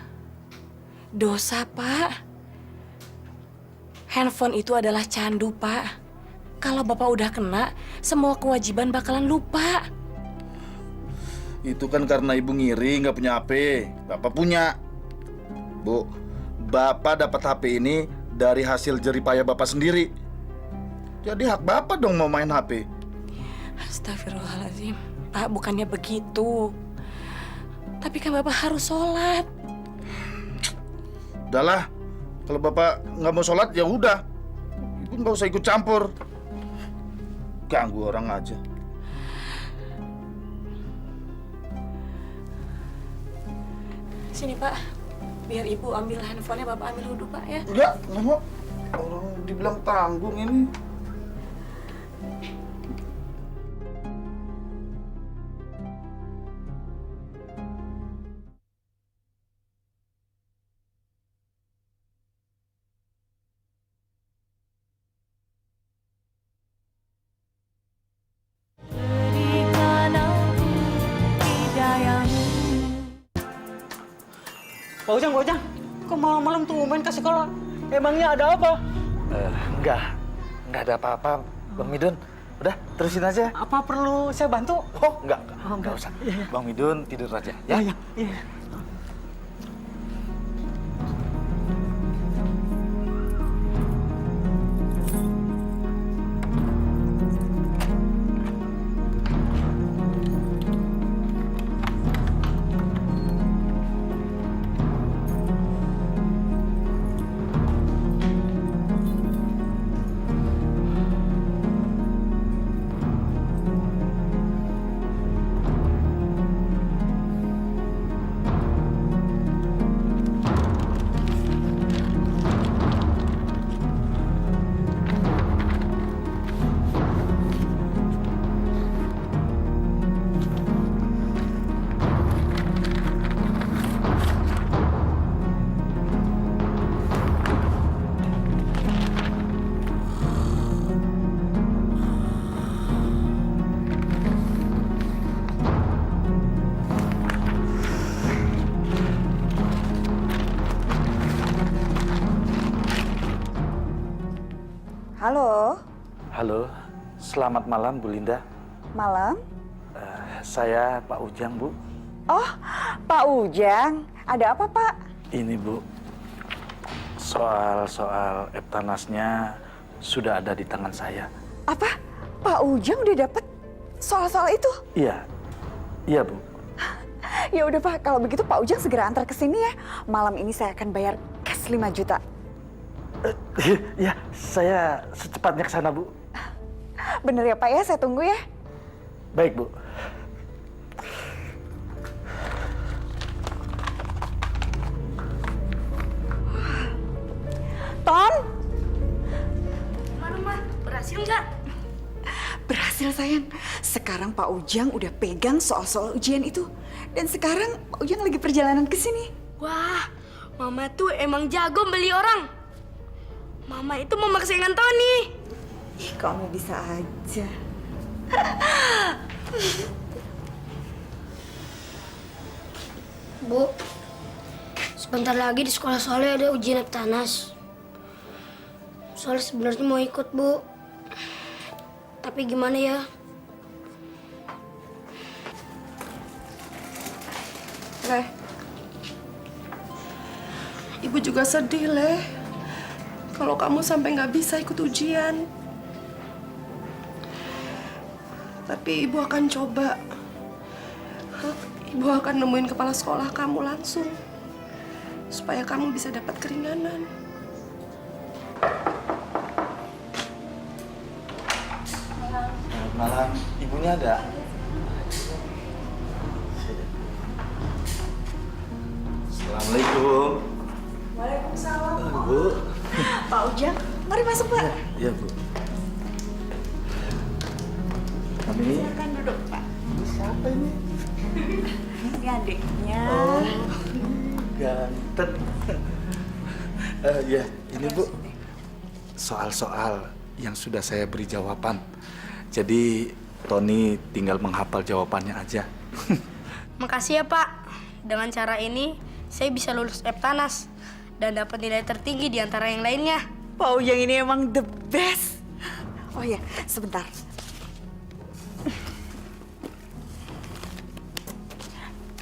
Dosa, Pak. Handphone itu adalah candu, Pak. Kalau Bapak udah kena, semua kewajiban bakalan lupa. Itu kan karena Ibu ngiri nggak punya HP. Bapak punya. Bu, Bapak dapat HP ini dari hasil jeripaya Bapak sendiri. Jadi hak Bapak dong mau main HP. Astagfirullahaladzim. Pak, bukannya begitu. Tapi kan Bapak harus sholat. Udahlah, kalau Bapak nggak mau sholat ya udah. Ibu nggak usah ikut campur. Ganggu orang aja. Sini, Pak. Biar Ibu ambil handphonenya, Bapak ambil wudhu, Pak, ya. Enggak mau. Orang dibilang tanggung ini. Pak Ujang, kok malam-malam tuh main ke sekolah? Emangnya ada apa? Enggak ada apa-apa. Bang Midun, udah terusin aja. Apa perlu saya bantu? Oh, enggak usah. Bang Midun tidur aja, ya? Iya. Halo, Halo, selamat malam Bu Linda. malam. Saya Pak Ujang, Bu. Oh, Pak Ujang. Ada apa, Pak? Ini, Bu. Soal Eptanasnya sudah ada di tangan saya. Apa? Pak Ujang udah dapet soal-soal itu? Iya, Bu. Ya udah, Pak. Kalau begitu Pak Ujang segera antar ke sini ya. Malam ini saya akan bayar cash 5 juta. Ya, saya secepatnya ke sana, Bu. Bener ya, Pak ya? Saya tunggu ya. Baik, Bu. Ton? Gimana, Ma? Berhasil nggak? Berhasil, sayang. Sekarang Pak Ujang udah pegang soal-soal ujian itu. Dan sekarang Pak Ujang lagi perjalanan ke sini. Wah, Mama tuh emang jago beli orang. Mama itu memaksakan Tony. Ih, kamu bisa aja. Bu, sebentar lagi di sekolah Soleh ada ujian Eptanas. Soleh sebenarnya mau ikut, Bu. Tapi gimana ya? Leh, Ibu juga sedih, Leh. Kalau kamu sampai nggak bisa ikut ujian. Tapi Ibu akan coba. Ibu akan nemuin kepala sekolah kamu langsung. Supaya kamu bisa dapat keringanan. Selamat malam. Ibunya ada? Assalamualaikum. Waalaikumsalam. Bu. Pak Ujang, mari masuk, Pak. Iya, Bu. Kami Silakan duduk, Pak. siapa ini? Ini adiknya. Oh, ganteng. Ya, ini Bu. Soal-soal yang sudah saya beri jawaban. Jadi Tony tinggal menghafal jawabannya aja. Makasih ya, Pak. Dengan cara ini, saya bisa lulus Eptanas dan dapat nilai tertinggi di antara yang lainnya. Pak Ujang ini emang the best. Oh ya, sebentar.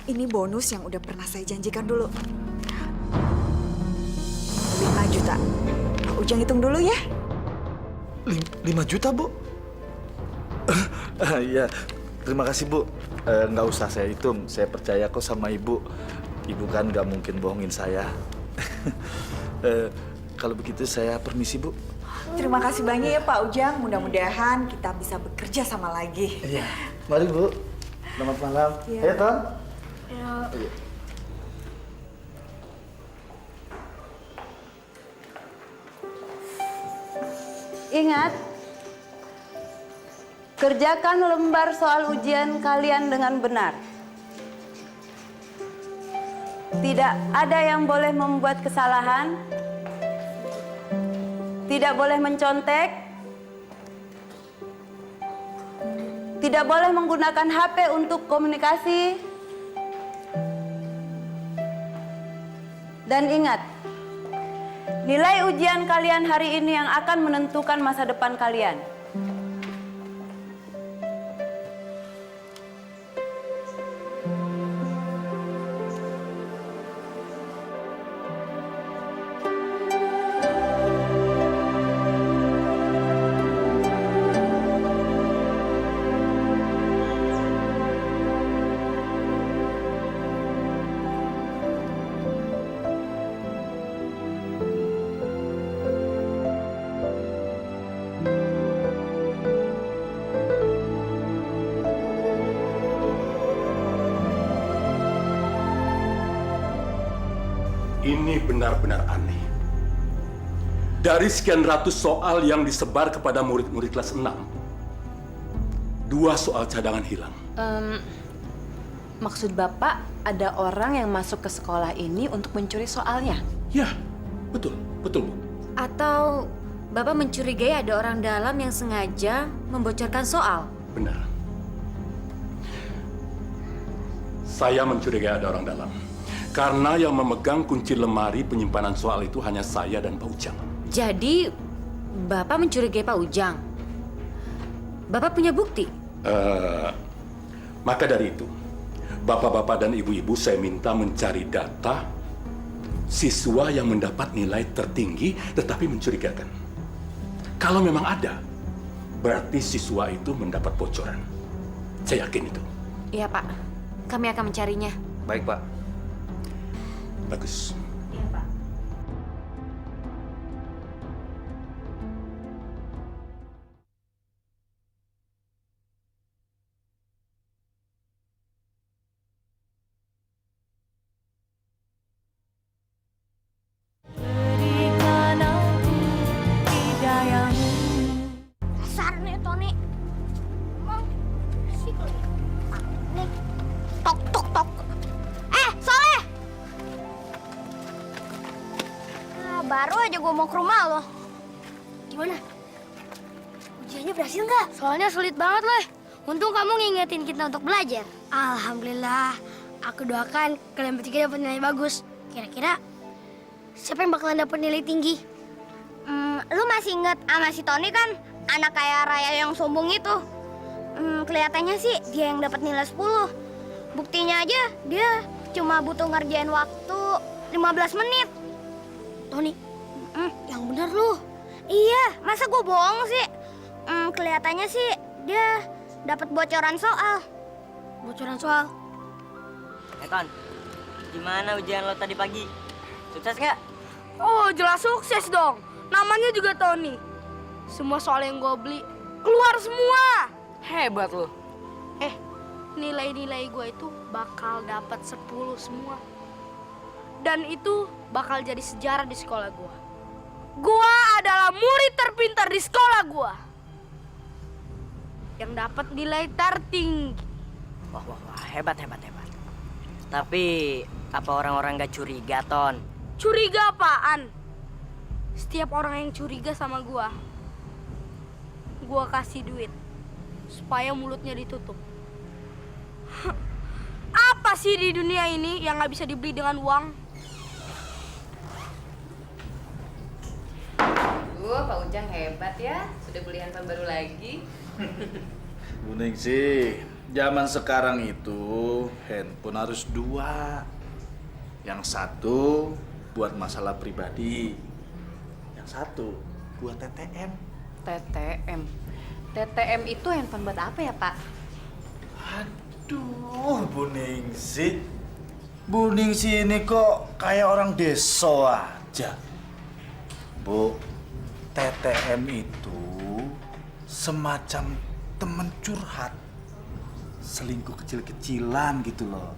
Ini bonus yang udah pernah saya janjikan dulu. 5 juta. Pak Ujang hitung dulu ya. 5 juta, Bu? Iya, terima kasih, Bu. Nggak usah saya hitung, saya percaya kok sama Ibu. Ibu kan nggak mungkin bohongin saya. Kalau begitu saya permisi, Bu. Terima kasih banyak ya Pak Ujang. Mudah-mudahan kita bisa bekerja sama lagi. Iya, mari Bu. Selamat malam. Iya. Ayo, Ton. Ya. Ayo. Ingat, kerjakan lembar soal ujian kalian dengan benar. Tidak ada yang boleh membuat kesalahan, tidak boleh mencontek, tidak boleh menggunakan HP untuk komunikasi. Dan ingat, nilai ujian kalian hari ini yang akan menentukan masa depan kalian. Ini benar-benar aneh. Dari sekian ratus soal yang disebar kepada murid-murid kelas 6, 2 soal cadangan hilang. Maksud Bapak ada orang yang masuk ke sekolah ini untuk mencuri soalnya? Ya, betul, Bu. Atau Bapak mencurigai ada orang dalam yang sengaja membocorkan soal? Benar. Saya mencurigai ada orang dalam. Karena yang memegang kunci lemari penyimpanan soal itu hanya saya dan Pak Ujang. Jadi, Bapak mencurigai Pak Ujang? Bapak punya bukti? Maka dari itu, Bapak-bapak dan ibu-ibu saya minta mencari data siswa yang mendapat nilai tertinggi tetapi mencurigakan. Kalau memang ada, berarti siswa itu mendapat bocoran. Saya yakin itu. Iya, Pak. Kami akan mencarinya. Baik, Pak. Bagus. Iya, Pak. Berikan aku hidayamu. Dasar nih Tony. Emang sih nih. Tok tok tok. Soleh. Baru aja gue mau ke rumah lo. Gimana? Ujiannya berhasil nggak? Soalnya sulit banget loh. Untung kamu ngingetin kita untuk belajar. Alhamdulillah. Aku doakan kalian bertiga dapat nilai bagus. Kira-kira siapa yang bakalan dapat nilai tinggi? Lu masih inget sama si Tony kan? Anak kaya raya yang sombong itu. Kelihatannya sih dia yang dapat nilai 10. Buktinya aja dia cuma butuh ngerjain waktu 15 menit. Tony, yang benar lu. Iya, masa gue bohong sih? Kelihatannya sih dia dapat bocoran soal. Bocoran soal? Ton, gimana ujian lo tadi pagi? Sukses gak? Oh, jelas sukses dong. Namanya juga Tony. Semua soal yang gue beli keluar semua. Hebat lo. Nilai-nilai gue itu bakal dapat 10 semua. Dan itu bakal jadi sejarah di sekolah gue. Gue adalah murid terpintar di sekolah gue. Yang dapat nilai tertinggi. Wah, hebat. Tapi apa orang-orang gak curiga, Ton? Curiga apaan? Setiap orang yang curiga sama gue kasih duit supaya mulutnya ditutup. Apa sih di dunia ini yang gak bisa dibeli dengan uang? Pak Ujang hebat ya, sudah beli handphone baru lagi. Bu Ningsih, zaman sekarang itu handphone harus 2. Yang satu buat masalah pribadi, yang satu buat TTM. TTM itu handphone buat apa ya, Pak? Aduh, Bu Ningsih. Bu Ningsih ini kok kayak orang desa aja. Bu, TTM itu semacam temen curhat. Selingkuh kecil-kecilan gitu loh.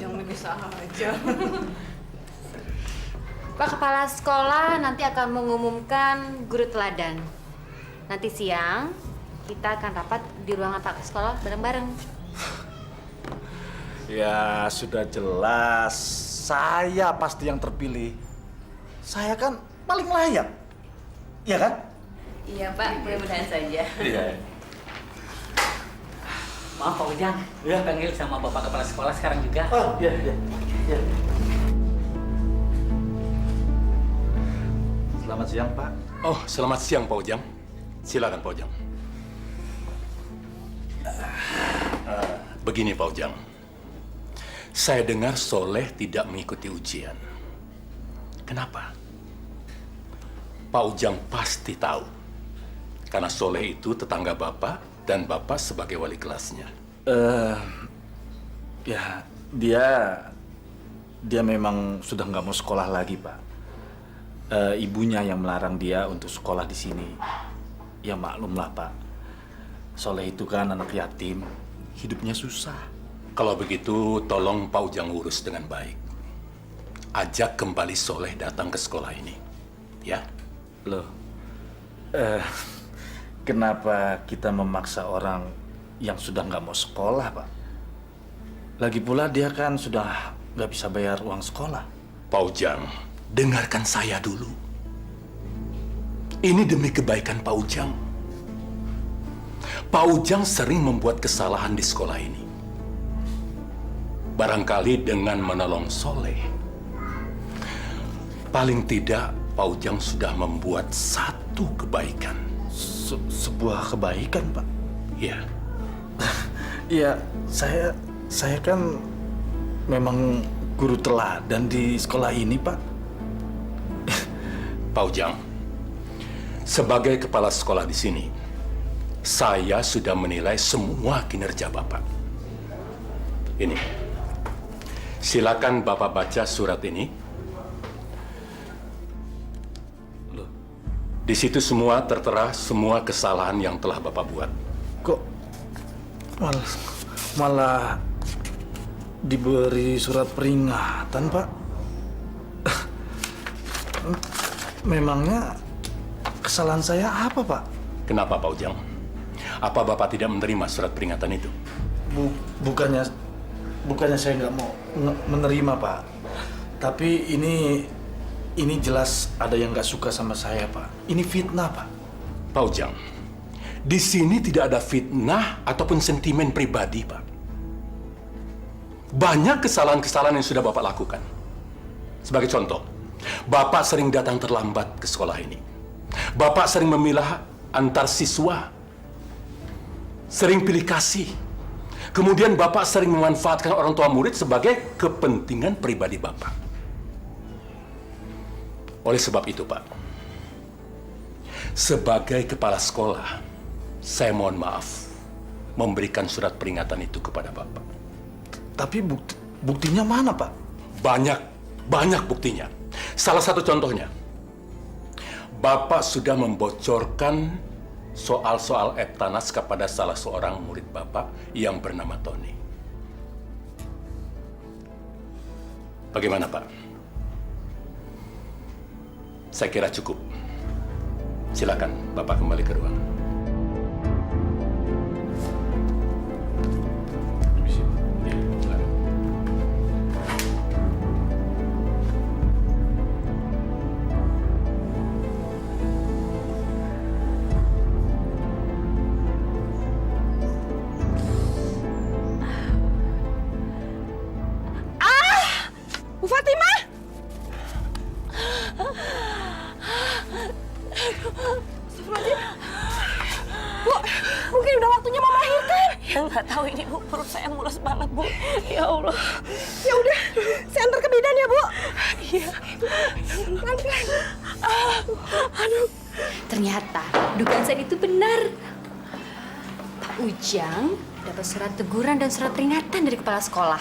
Jangan bisa aja. Pak Kepala Sekolah nanti akan mengumumkan guru teladan. Nanti siang kita akan rapat di ruangan Pak Sekolah bareng-bareng. Ya sudah jelas, saya pasti yang terpilih. Saya kan paling layak, iya kan? Iya Pak, mudah-mudahan saja. Iya. Maaf Pak Ujang, panggil sama Bapak Kepala Sekolah sekarang juga. Oh iya. Selamat siang Pak. Oh, selamat siang Pak Ujang. Silakan Pak Ujang. Begini Pak Ujang, saya dengar Soleh tidak mengikuti ujian. Kenapa? Pak Ujang pasti tahu. Karena Soleh itu tetangga Bapak dan Bapak sebagai wali kelasnya. Ya dia memang sudah nggak mau sekolah lagi Pak. Ibunya yang melarang dia untuk sekolah di sini. Ya maklumlah Pak. Soleh itu kan anak yatim, hidupnya susah. Kalau begitu, tolong Pak Ujang urus dengan baik. ajak kembali Soleh datang ke sekolah ini. Ya? Loh, kenapa kita memaksa orang yang sudah nggak mau sekolah, Pak? Lagi pula dia kan sudah nggak bisa bayar uang sekolah. Pak Ujang, dengarkan saya dulu. Ini demi kebaikan Pak Ujang. Pak Ujang sering membuat kesalahan di sekolah ini. Barangkali dengan menolong Soleh, paling tidak Pak Ujang sudah membuat satu kebaikan. Sebuah kebaikan, Pak? Iya. Iya, saya kan memang guru teladan di sekolah ini, Pak. Pak Ujang, sebagai kepala sekolah di sini, saya sudah menilai semua kinerja Bapak. Ini, silakan Bapak baca surat ini. Di situ semua tertera semua kesalahan yang telah Bapak buat. Kok malah diberi surat peringatan, Pak? Memangnya kesalahan saya apa, Pak? Kenapa, Pak Ujang? Apa Bapak tidak menerima surat peringatan itu? Bukannya saya nggak mau menerima, Pak. Tapi ini jelas ada yang nggak suka sama saya, Pak. Ini fitnah, Pak. Pak Ujang, di sini tidak ada fitnah ataupun sentimen pribadi, Pak. Banyak kesalahan-kesalahan yang sudah Bapak lakukan. Sebagai contoh, Bapak sering datang terlambat ke sekolah ini. Bapak sering memilah antar siswa. Sering pilih kasih. Kemudian Bapak sering memanfaatkan orang tua murid sebagai kepentingan pribadi Bapak. Oleh sebab itu, Pak, sebagai kepala sekolah, saya mohon maaf memberikan surat peringatan itu kepada Bapak. Tapi buktinya mana, Pak? Banyak buktinya. Salah satu contohnya, Bapak sudah membocorkan soal-soal Eptanas kepada salah seorang murid Bapak yang bernama Tony. Bagaimana, Pak? Saya kira cukup. Silakan Bapak kembali ke ruangan. Bu Fatimah! Bu, mungkin udah waktunya mau melahirkan. Ya nggak tahu ini Bu, perut saya mulus banget Bu. Ya Allah. Ya udah, saya antar ke bidan ya Bu. Iya. Pelan-pelan. Aduh. Ternyata dugaan saya itu benar. Pak Ujang dapat surat teguran dan surat peringatan dari kepala sekolah.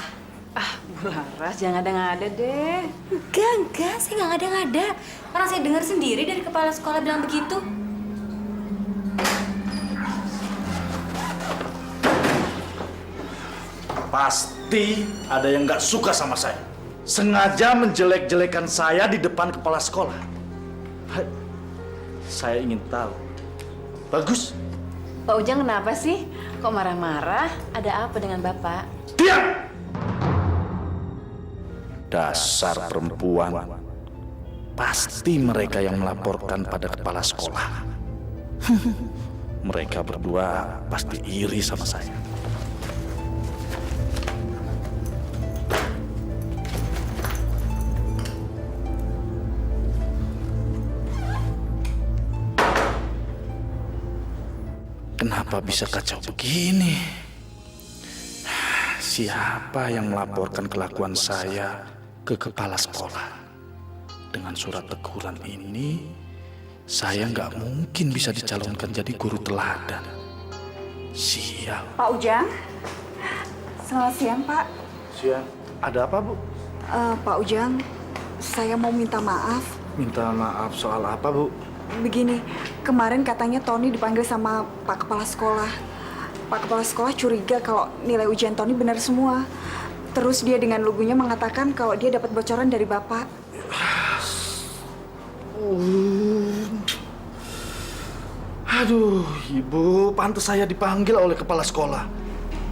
Bu Laras, jangan ngada-ngada deh. Enggak, saya nggak ngada-ngada. Orang saya dengar sendiri dari kepala sekolah bilang begitu. Pasti ada yang nggak suka sama saya. Sengaja menjelek-jelekan saya di depan kepala sekolah. Saya ingin tahu. Bagus. Pak Ujang kenapa sih? Kok marah-marah? Ada apa dengan Bapak? Diam! Dasar perempuan. Pasti mereka yang melaporkan pada kepala sekolah. Mereka berdua pasti iri sama saya. Kenapa bisa kacau begini? Siapa yang melaporkan kelakuan saya ke kepala sekolah? Dengan surat teguran ini, saya nggak mungkin bisa dicalonkan jadi guru teladan. Sial. Pak Ujang, selamat siang, Pak. Siang. Ada apa, Bu? Pak Ujang, saya mau minta maaf. Minta maaf soal apa, Bu? Begini, kemarin katanya Tony dipanggil sama Pak Kepala Sekolah. Pak Kepala Sekolah curiga kalau nilai ujian Tony benar semua. Terus dia dengan lugunya mengatakan kalau dia dapat bocoran dari Bapak. Aduh, Ibu, pantas saya dipanggil oleh kepala sekolah.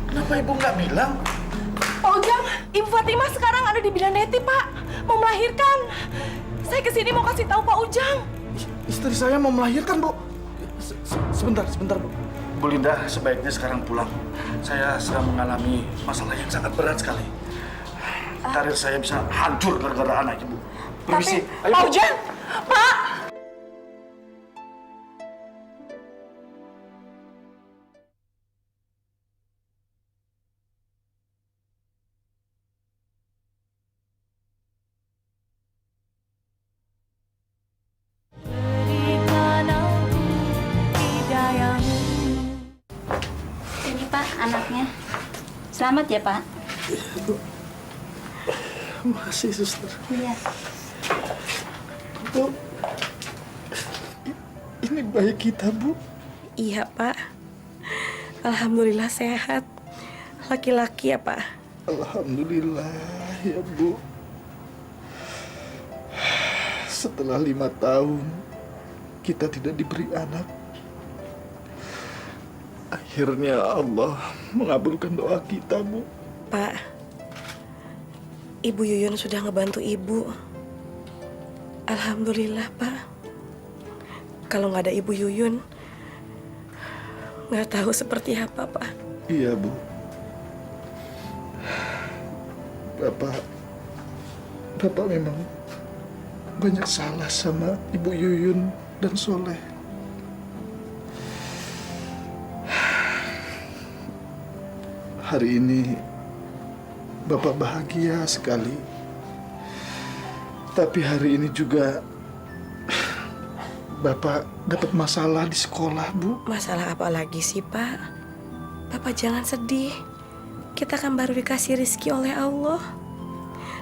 Kenapa Ibu nggak bilang? Pak Ujang, Ibu Fatimah sekarang ada di bidan Neti, Pak. Mau melahirkan. Saya kesini mau kasih tahu Pak Ujang. Istri saya mau melahirkan, Bu. Sebentar, Bu. Bu Linda, sebaiknya sekarang pulang. Saya sedang mengalami masalah yang sangat berat sekali. Karir saya bisa hancur gara-gara anak Ibu. Permisi. Ayo, Pak Bu. Ujang, Pak. Ini Pak, anaknya. Selamat ya Pak. Makasih, Suster. Iya. Bu, ini bayi kita, Bu. Iya, Pak. Alhamdulillah sehat. Laki-laki ya, Pak? Alhamdulillah ya, Bu. Setelah 5 tahun kita tidak diberi anak, akhirnya Allah mengabulkan doa kita, Bu. Pak, Ibu Yuyun sudah ngebantu Ibu. Alhamdulillah, Pak. Kalau nggak ada Ibu Yuyun, nggak tahu seperti apa, Pak. Iya, Bu. Bapak memang banyak salah sama Ibu Yuyun dan Soleh. Hari ini Bapak bahagia sekali. Tapi hari ini juga Bapak dapat masalah di sekolah, Bu. Masalah apa lagi sih, Pak? Bapak jangan sedih. Kita kan baru dikasih rezeki oleh Allah.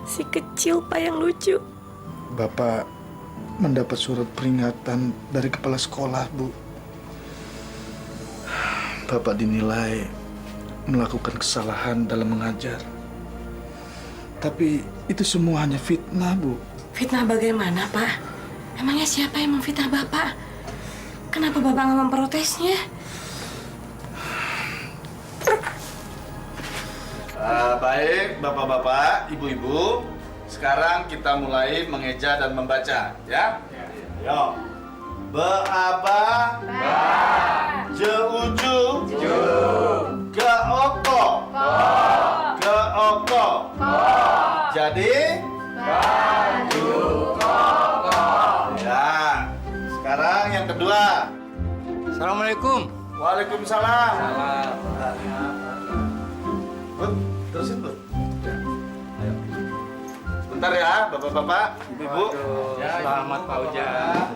Si kecil, Pak, yang lucu. Bapak mendapat surat peringatan dari kepala sekolah, Bu. Bapak dinilai melakukan kesalahan dalam mengajar. Tapi itu semua hanya fitnah, Bu. Fitnah bagaimana, Pak? Emangnya siapa yang memfitnah Bapak? Kenapa Bapak nggak memprotesnya? Baik, Bapak-bapak, Ibu-ibu. Sekarang kita mulai mengeja dan membaca, ya? Yo. Be-aba. Ba. Je-uju. Ju. Ge-oko. Ko. Ge-oko. Ko. Jadi? Baju koko. Ya. Sekarang yang kedua. Assalamualaikum. Waalaikumsalam. Bud, terusin, Bud. Ayo. Sebentar ya, Bapak-bapak, Ibu-ibu. Selamat Pak Ujang.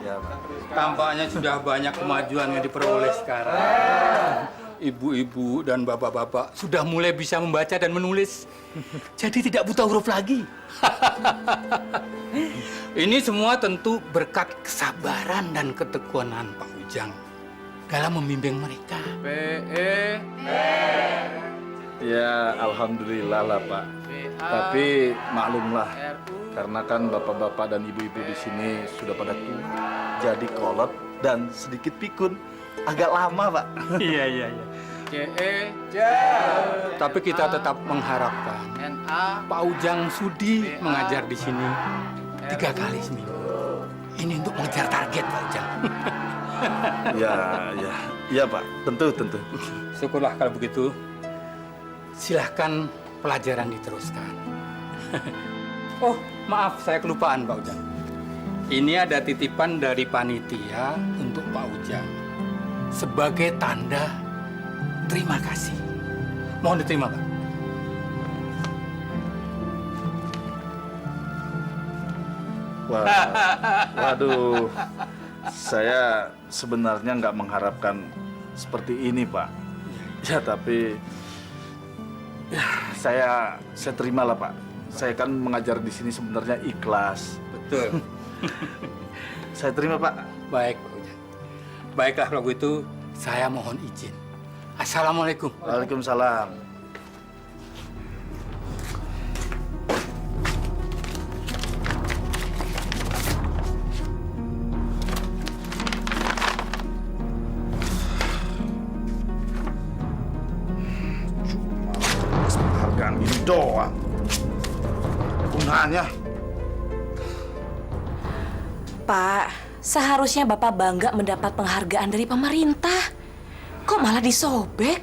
Tampaknya sudah banyak kemajuan yang diperoleh sekarang. Ibu-ibu dan bapak-bapak sudah mulai bisa membaca dan menulis. Jadi tidak buta huruf lagi. Ini semua tentu berkat kesabaran dan ketekunan Pak Ujang dalam membimbing mereka. Ya, alhamdulillah lah, Pak. Tapi maklumlah, karena kan bapak-bapak dan ibu-ibu di sini sudah pada tua, jadi kolot dan sedikit pikun. Agak lama, Pak. Iya. Tapi kita tetap mengharapkan Pak Ujang sudi mengajar di sini 3 kali seminggu. Ini untuk mengejar target, Pak Ujang. Ya, Pak. Tentu. Syukurlah kalau begitu. Silahkan pelajaran diteruskan. Oh, maaf, saya kelupaan, Pak Ujang. Ini ada titipan dari panitia untuk Pak Ujang sebagai tanda terima kasih. Mohon diterima, Pak. Waduh, saya sebenarnya nggak mengharapkan seperti ini, Pak. Ya, tapi ya, saya terimalah, Pak. Saya kan mengajar di sini sebenarnya ikhlas. Betul. Saya terima, Pak. Baik, Pak Ujang. Baiklah kalau begitu, saya mohon izin. Assalamualaikum. Waalaikumsalam. doang. Gunanya. Pak, seharusnya Bapak bangga mendapat penghargaan dari pemerintah. Kok malah disobek?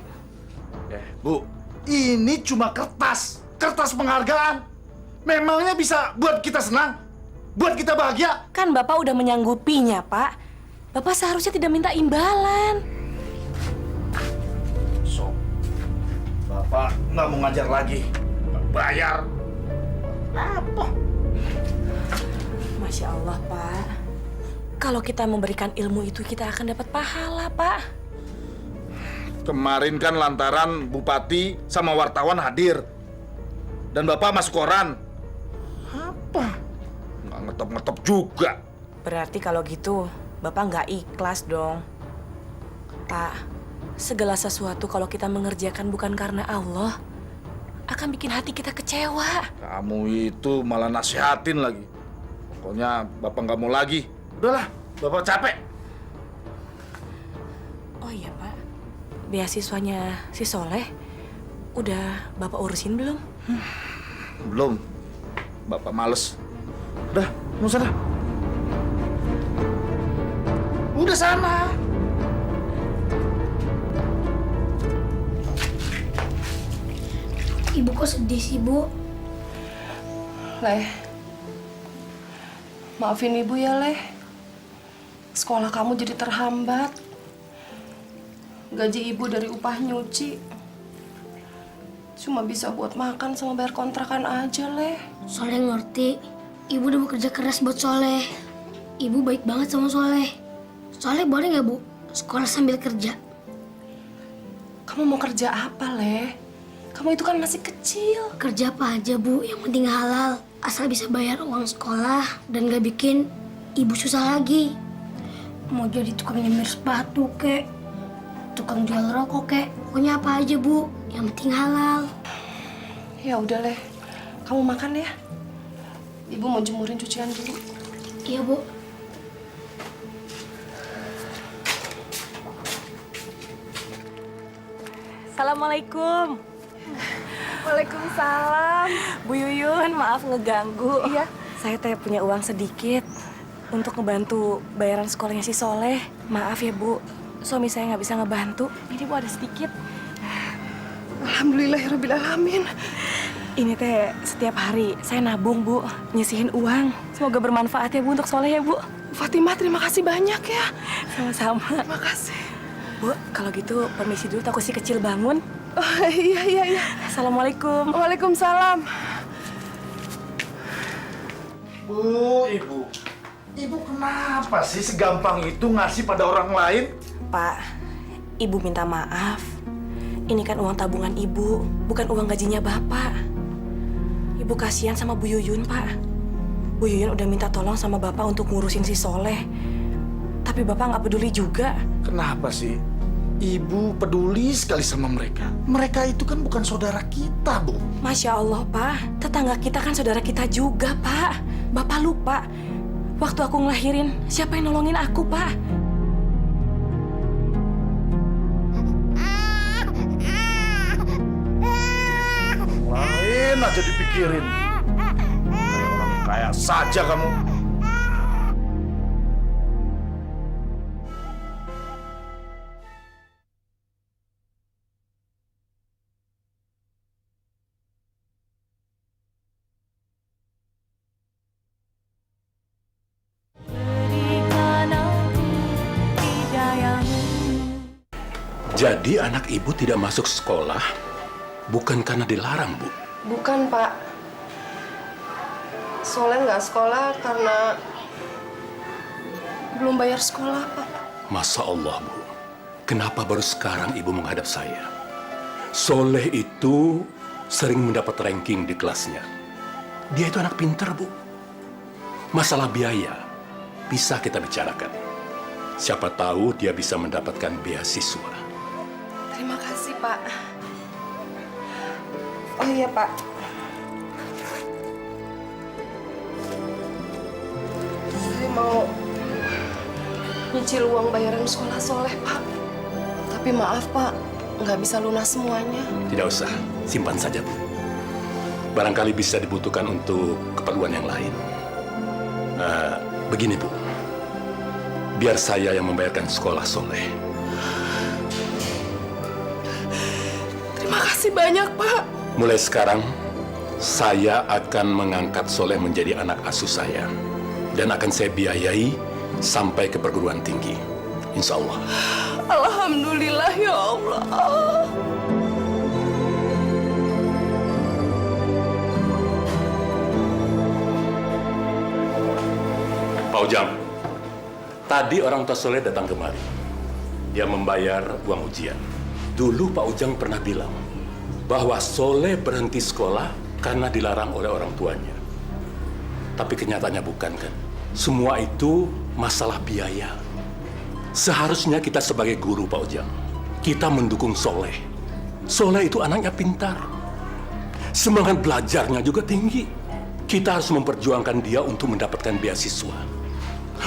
Bu, ini cuma kertas. Kertas penghargaan. Memangnya bisa buat kita senang? Buat kita bahagia? Kan Bapak udah menyanggupinya, Pak. Bapak seharusnya tidak minta imbalan. So, Bapak nggak mau ngajar lagi. Nggak bayar. Apa? Masya Allah, Pak. Kalau kita memberikan ilmu itu, kita akan dapat pahala, Pak. Kemarin kan lantaran Bupati sama wartawan hadir. Dan Bapak masuk koran. Apa? Nggak ngetop-ngetop juga. Berarti kalau gitu, Bapak nggak ikhlas dong. Pak, segala sesuatu kalau kita mengerjakan bukan karena Allah, akan bikin hati kita kecewa. Kamu itu malah nasihatin lagi. Pokoknya Bapak nggak mau lagi. Udahlah, Bapak capek. Oh iya, Pak. Beasiswanya si Soleh, udah Bapak urusin belum? Belum. Bapak males. Udah, mau sana. Udah sana. Ibu kok sedih sih, Bu? Leh, maafin Ibu ya, Leh. Sekolah kamu jadi terhambat. Gaji Ibu dari upah nyuci cuma bisa buat makan sama bayar kontrakan aja, Leh. Soleh ngerti. Ibu udah bekerja keras buat Soleh. Ibu baik banget sama Soleh. Soleh boleh nggak, Bu, sekolah sambil kerja? Kamu mau kerja apa, Leh? Kamu itu kan masih kecil. Kerja apa aja, Bu, yang penting halal. Asal bisa bayar uang sekolah dan gak bikin ibu susah lagi. Mau jadi tukang nyemir sepatu, kek. Tukang jual rokok, kek. Pokoknya apa aja, Bu, yang penting halal. Ya udah, Leh. Kamu makan ya. Ibu mau jemurin cucian dulu. Iya, Bu. Assalamualaikum. Waalaikumsalam. Bu Yuyun, maaf ngeganggu. Iya. Saya teh punya uang sedikit untuk ngebantu bayaran sekolahnya si Soleh. Maaf ya, Bu. Suami saya nggak bisa ngebantu. Ini, Bu, ada sedikit. Alhamdulillahirrabbilalamin. Ini teh setiap hari saya nabung, Bu. Nyisihin uang. Semoga bermanfaat ya, Bu, untuk Soleh ya, Bu. Fatimah, terima kasih banyak ya. Sama-sama. Terima kasih. Bu, kalau gitu permisi dulu, takut si kecil bangun. Oh, iya. Assalamualaikum. Waalaikumsalam. Bu, Ibu. Ibu kenapa sih segampang itu ngasih pada orang lain? Pak, Ibu minta maaf. Ini kan uang tabungan Ibu, bukan uang gajinya Bapak. Ibu kasihan sama Bu Yuyun, Pak. Bu Yuyun udah minta tolong sama Bapak untuk ngurusin si Soleh. Tapi Bapak nggak peduli juga. Kenapa sih? Ibu peduli sekali sama mereka. Mereka itu kan bukan saudara kita, Bu. Masya Allah, Pak. Tetangga kita kan saudara kita juga, Pak. Bapak lupa. Waktu aku ngelahirin, siapa yang nolongin aku, Pak? Lain aja dipikirin. Kayak orang kaya saja kamu. Jadi anak ibu tidak masuk sekolah bukan karena dilarang, Bu? Bukan, Pak. Soleh nggak sekolah karena belum bayar sekolah, Pak. Masya Allah, Bu. Kenapa baru sekarang ibu menghadap saya? Soleh itu sering mendapat ranking di kelasnya. Dia itu anak pintar, Bu. Masalah biaya bisa kita bicarakan. Siapa tahu dia bisa mendapatkan beasiswa. Terima kasih, Pak. Oh iya, Pak. Saya mau nyicil uang bayaran sekolah Soleh, Pak. Tapi maaf, Pak, nggak bisa lunas semuanya. Tidak usah, simpan saja, Bu. barangkali bisa dibutuhkan untuk keperluan yang lain. Begini Bu, biar saya yang membayarkan sekolah Soleh. Terima kasih banyak, Pak. Mulai sekarang, saya akan mengangkat Soleh menjadi anak asuh saya. Dan akan saya biayai sampai ke perguruan tinggi. Insya Allah. Alhamdulillah ya Allah. Pak Ujang, tadi orang tua Soleh datang kemari. Dia membayar uang ujian. Dulu Pak Ujang pernah bilang bahwa Soleh berhenti sekolah karena dilarang oleh orang tuanya. Tapi kenyataannya bukan kan? Semua itu masalah biaya. Seharusnya kita sebagai guru Pak Ujang, kita mendukung Soleh. Soleh itu anaknya pintar. Semangat belajarnya juga tinggi. Kita harus memperjuangkan dia untuk mendapatkan beasiswa.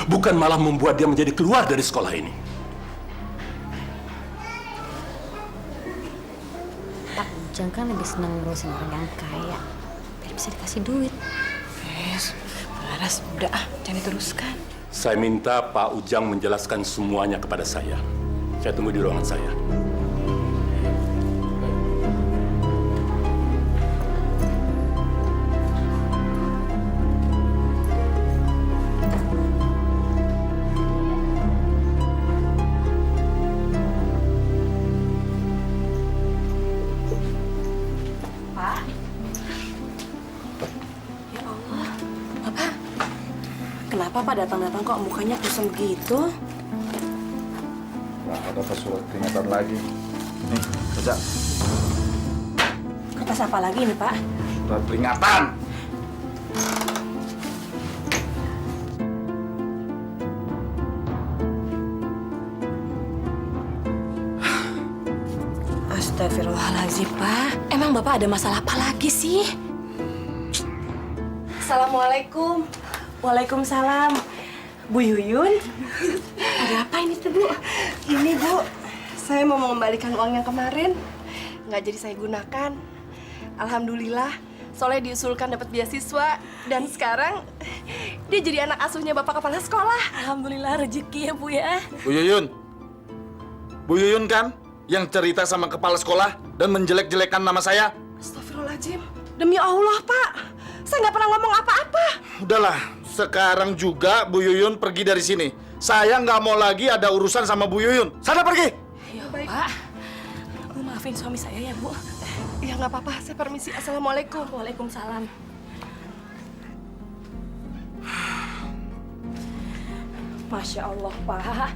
Bukan malah membuat dia menjadi keluar dari sekolah ini. Pak Ujang kan lebih senang ngurusin orang yang kaya. Biar bisa dikasih duit. Laras, udah jangan diteruskan. Saya minta Pak Ujang menjelaskan semuanya kepada saya. Saya tunggu di ruangan saya. Kenapa Pak datang-datang kok mukanya kusam begitu? Wah, ada surat peringatan lagi. Nih, baca. Kertas apa lagi nih Pak? Surat peringatan. Astagfirullahaladzim Pak. Emang Bapak ada masalah apa lagi sih? Assalamualaikum. Waalaikumsalam. Bu Yuyun. Ada apa ini tuh, Bu? Ini, Bu. Saya mau mengembalikan uang yang kemarin. Nggak jadi saya gunakan. Alhamdulillah, Soleh diusulkan dapat beasiswa. Dan sekarang, dia jadi anak asuhnya Bapak Kepala Sekolah. Alhamdulillah rezeki ya, Bu ya. Bu Yuyun. Bu Yuyun kan yang cerita sama kepala sekolah dan menjelek-jelekan nama saya? Astagfirullahaladzim. Demi Allah, Pak. Saya nggak pernah ngomong apa-apa. Udahlah, sekarang juga Bu Yuyun pergi dari sini. Saya nggak mau lagi ada urusan sama Bu Yuyun. Sana pergi. Ya, Pak. Bu, maafin suami saya ya, Bu. Ya, nggak apa-apa. Saya permisi. Assalamualaikum. Waalaikumsalam. Masya Allah, Pak.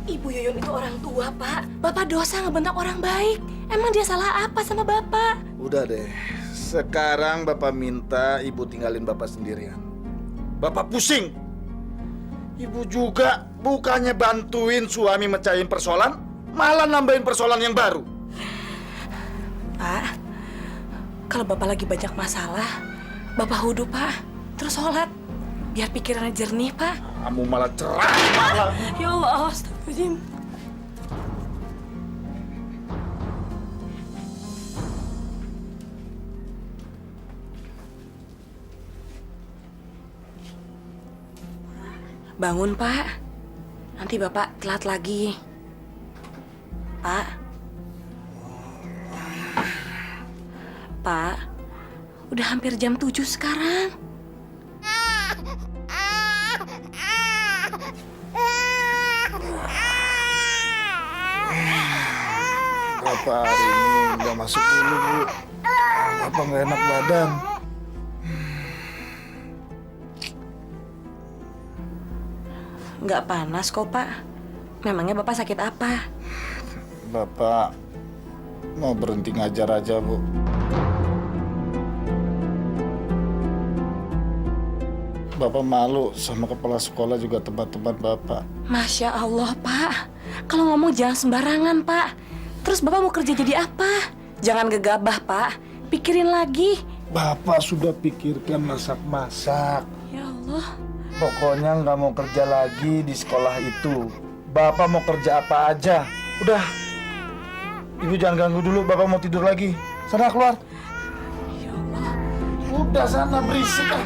Ibu Yuyun itu orang tua, Pak. Bapak dosa ngebentak orang baik. Emang dia salah apa sama Bapak? Udah deh. Sekarang Bapak minta Ibu tinggalin Bapak sendirian. Bapak pusing. Ibu juga bukannya bantuin suami mecahin persoalan, malah nambahin persoalan yang baru. Pak, kalau Bapak lagi banyak masalah, Bapak wudhu, Pak. Terus sholat. Biar pikirannya jernih, Pak. Kamu malah cerah. Ya Allah, astagfirullahaladzim. Bangun, Pak. Nanti Bapak telat lagi. Pak. Pak, udah hampir jam 7 sekarang. Bapak hari ini nggak masuk dulu, Bu. Bapak nggak enak badan. Nggak panas kok, Pak. Memangnya Bapak sakit apa? Bapak mau berhenti ngajar aja, Bu. Bapak malu sama kepala sekolah juga teman-teman Bapak. Masya Allah, Pak. Kalau ngomong jangan sembarangan, Pak. Terus Bapak mau kerja jadi apa? Jangan gegabah, Pak. Pikirin lagi. Bapak sudah pikirkan masak-masak. Ya Allah. Pokoknya nggak mau kerja lagi di sekolah itu. Bapak mau kerja apa aja. Udah. Ibu jangan ganggu dulu, Bapak mau tidur lagi. Sana keluar. Ya Allah. Udah sana berisik ah.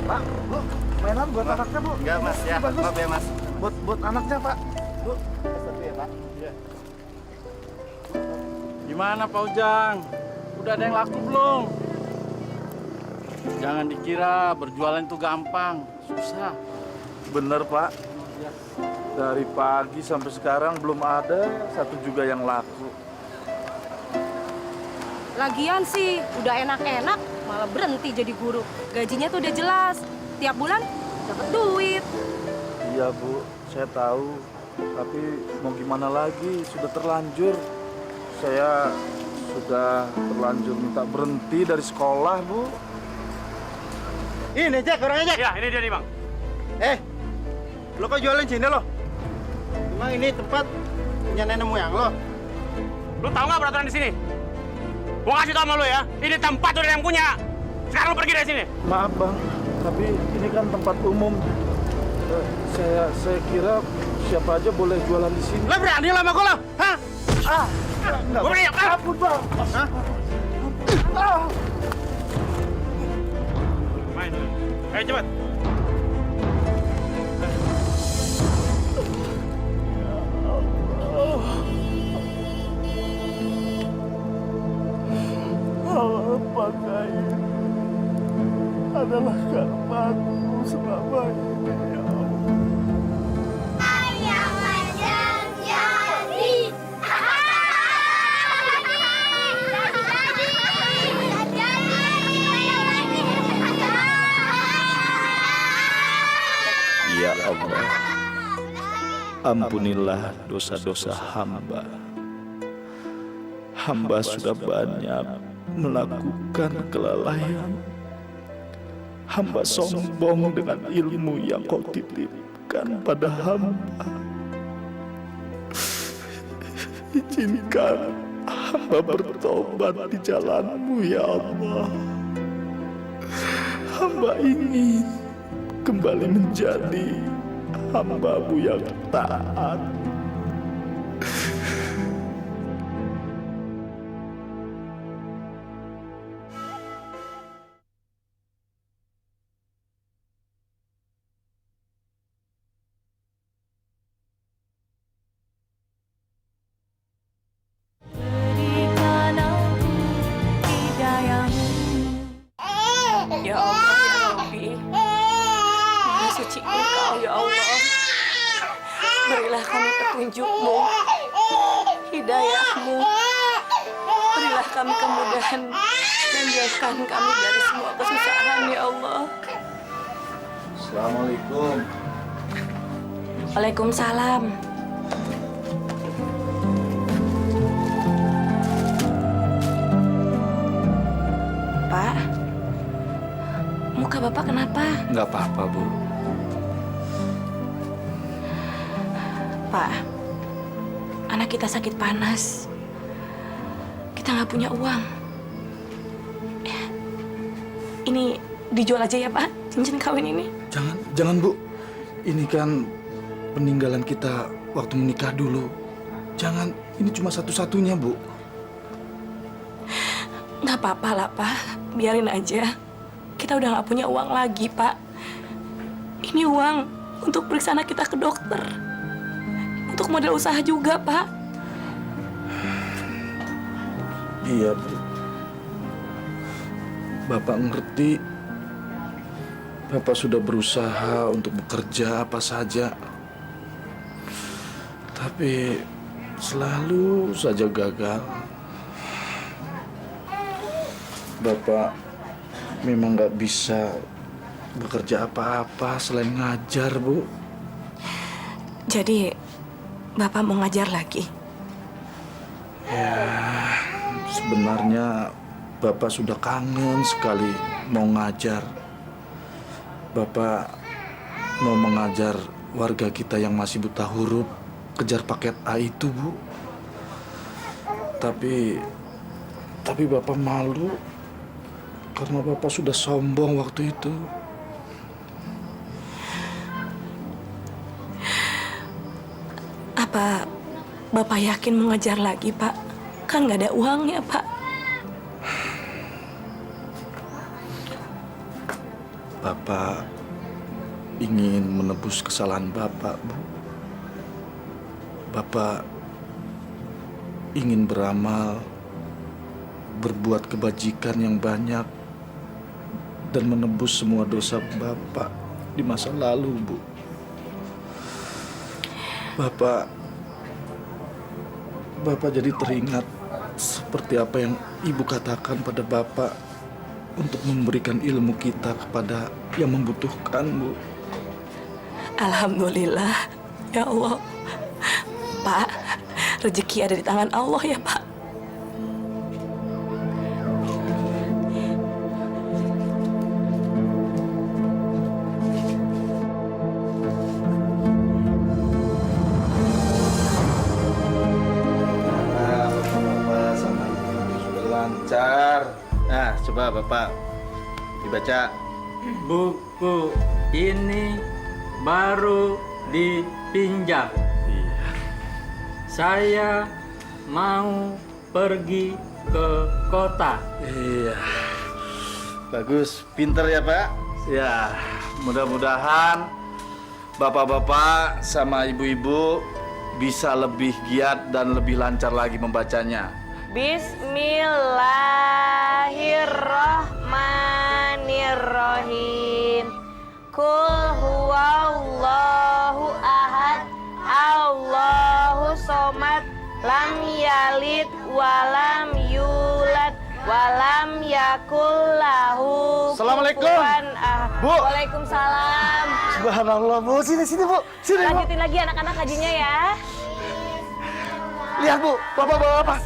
Pak, Bu, mainan buat anaknya, Bu. Enggak, Mas, ya. Bagus. Maaf ya, Mas. Buat anaknya, Pak. Bu. Satu ya, Pak. Iya. Gimana Pak Ujang? Udah ada yang laku belum? Jangan dikira berjualan itu gampang, susah. Bener, Pak. Dari pagi sampai sekarang belum ada satu juga yang laku. Lagian sih udah enak-enak malah berhenti jadi guru. Gajinya tuh udah jelas. Tiap bulan dapat duit. Iya, Bu. Saya tahu. Tapi mau gimana lagi? Sudah terlanjur. Saya sudah terlanjur minta berhenti dari sekolah, Bu. Ini Jack, orangnya Jack. Ya, ini dia nih Bang. Lo kok jualan sini lo? Emang ini tempat punya nenek moyang lo? Lu tahu nggak peraturan di sini? Gua kasih tau sama lu ya, ini tempat udah yang punya. Sekarang lu pergi dari sini. Maaf, Bang. Tapi ini kan tempat umum. Saya kira siapa aja boleh jualan di sini. Lo berani lo sama gua lo? Hah? Gua berani. Ampun, Bang. Hah? Main. Ayo cepet. Apakah ini adalah karmaku selama ini, ya Allah? Ayah Majang jadi. Ya Allah, ampunilah dosa-dosa hamba. Hamba sudah banyak melakukan kelalaian. Hamba sombong dengan ilmu yang kau titipkan pada hamba. Izinkan hamba bertobat di jalan-Mu, ya Allah. Hamba ingin kembali menjadi hamba-Mu yang taat. Ya Allah, ya Rabbi. Maha suci Engkau, ya Allah. Berilah kami petunjuk-Mu, hidayah-Mu. Berilah kami kemudahan dan jauhkan kami dari semua kesusahan, ya Allah. Assalamualaikum. Waalaikumsalam. Pak, muka Bapak kenapa? Nggak apa-apa, Bu. Pak, anak kita sakit panas. Kita nggak punya uang. Ini dijual aja ya, Pak, cincin kawin ini. Jangan, Bu. Ini kan peninggalan kita waktu menikah dulu. Jangan, ini cuma satu-satunya, Bu. Nggak apa-apa lah, Pak. Biarin aja. Kita udah nggak punya uang lagi, Pak. Ini uang untuk periksa anak kita ke dokter. Untuk modal usaha juga, Pak. Iya, Bu. Bapak ngerti. Bapak sudah berusaha untuk bekerja apa saja. Tapi selalu saja gagal. Bapak memang nggak bisa bekerja apa-apa selain ngajar, Bu. Jadi, Bapak mau ngajar lagi? Ya, sebenarnya Bapak sudah kangen sekali mau ngajar. Bapak mau mengajar warga kita yang masih buta huruf, kejar paket A itu, Bu. Tapi Bapak malu karena Bapak sudah sombong waktu itu. Apa Bapak yakin mengajar lagi, Pak? Kan nggak ada uangnya, Pak. Bapak ingin menebus kesalahan Bapak, Bu. Bapak ingin beramal, berbuat kebajikan yang banyak, dan menebus semua dosa Bapak di masa lalu, Bu. Bapak jadi teringat seperti apa yang Ibu katakan pada Bapak untuk memberikan ilmu kita kepada yang membutuhkan, Bu. Alhamdulillah, ya Allah. Pak, rezeki ada di tangan Allah ya, Pak. Bapak sama Ibu sudah lancar. Nah, coba Bapak dibaca. Buku ini baru dipinjam. Saya mau pergi ke kota. Iya. Bagus, pinter ya, Pak. Ya, mudah-mudahan Bapak-bapak sama ibu-ibu bisa lebih giat dan lebih lancar lagi membacanya. Bismillahirrahmanirrahim. Kul huwallahu ahad, Allahu somad, lam yalid walam yulad walam yakul lahu Assalamualaikum. kufuwan ahad. Bu. Waalaikumsalam. Subhanallah, Bu. Sini, Bu. Sini, Bu. Lanjutin lagi anak-anak hajinya ya. Lihat, Bu. Bapak bawa apa?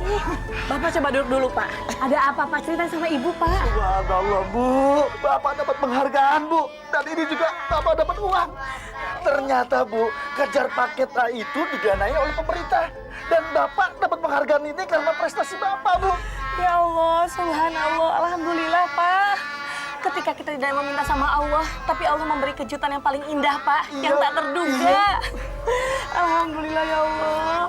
Bapak coba duduk dulu, Pak. Ada apa, Pak? Cerita sama Ibu, Pak. Subhanallah, Bu. Bapak dapat penghargaan, Bu. Dan ini juga Bapak dapat uang. Ternyata, Bu, kejar paket A itu didanai oleh pemerintah. Dan Bapak dapat penghargaan ini karena prestasi Bapak, Bu. Ya Allah, subhanallah, alhamdulillah, Pak. Ketika kita tidak meminta sama Allah, tapi Allah memberi kejutan yang paling indah, Pak, yang tak terduga. Alhamdulillah ya Allah.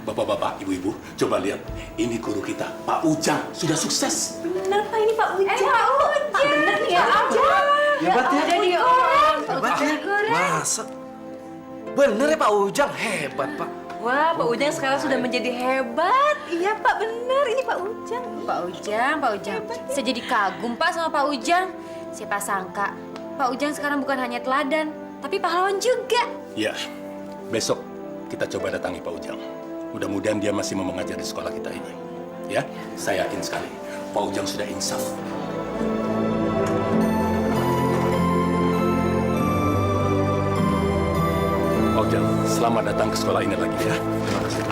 Bapak-bapak, ibu-ibu, coba lihat. Ini guru kita, Pak Ujang, sudah sukses. Benar, Pak, ini Pak Ujang. Pak Ujang. Pak, benar nih ya, Ujang. Hebat ya? Jadi orang. Hebat ya? Masa? Bener ya Pak Ujang? Hebat, Pak. Wah, Pak Ujang sekarang sudah menjadi hebat. Iya, Pak, benar. Ini Pak Ujang. Pak Ujang. Saya jadi kagum, Pak, sama Pak Ujang. Siapa sangka, Pak Ujang sekarang bukan hanya teladan, tapi pahlawan juga. Ya, besok kita coba datangi Pak Ujang. Mudah-mudahan dia masih mau mengajar di sekolah kita ini. Ya, saya yakin sekali Pak Ujang sudah insaf. Pak Ujang, selamat datang ke sekolah ini lagi ya. Terima kasih.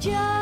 Ujang.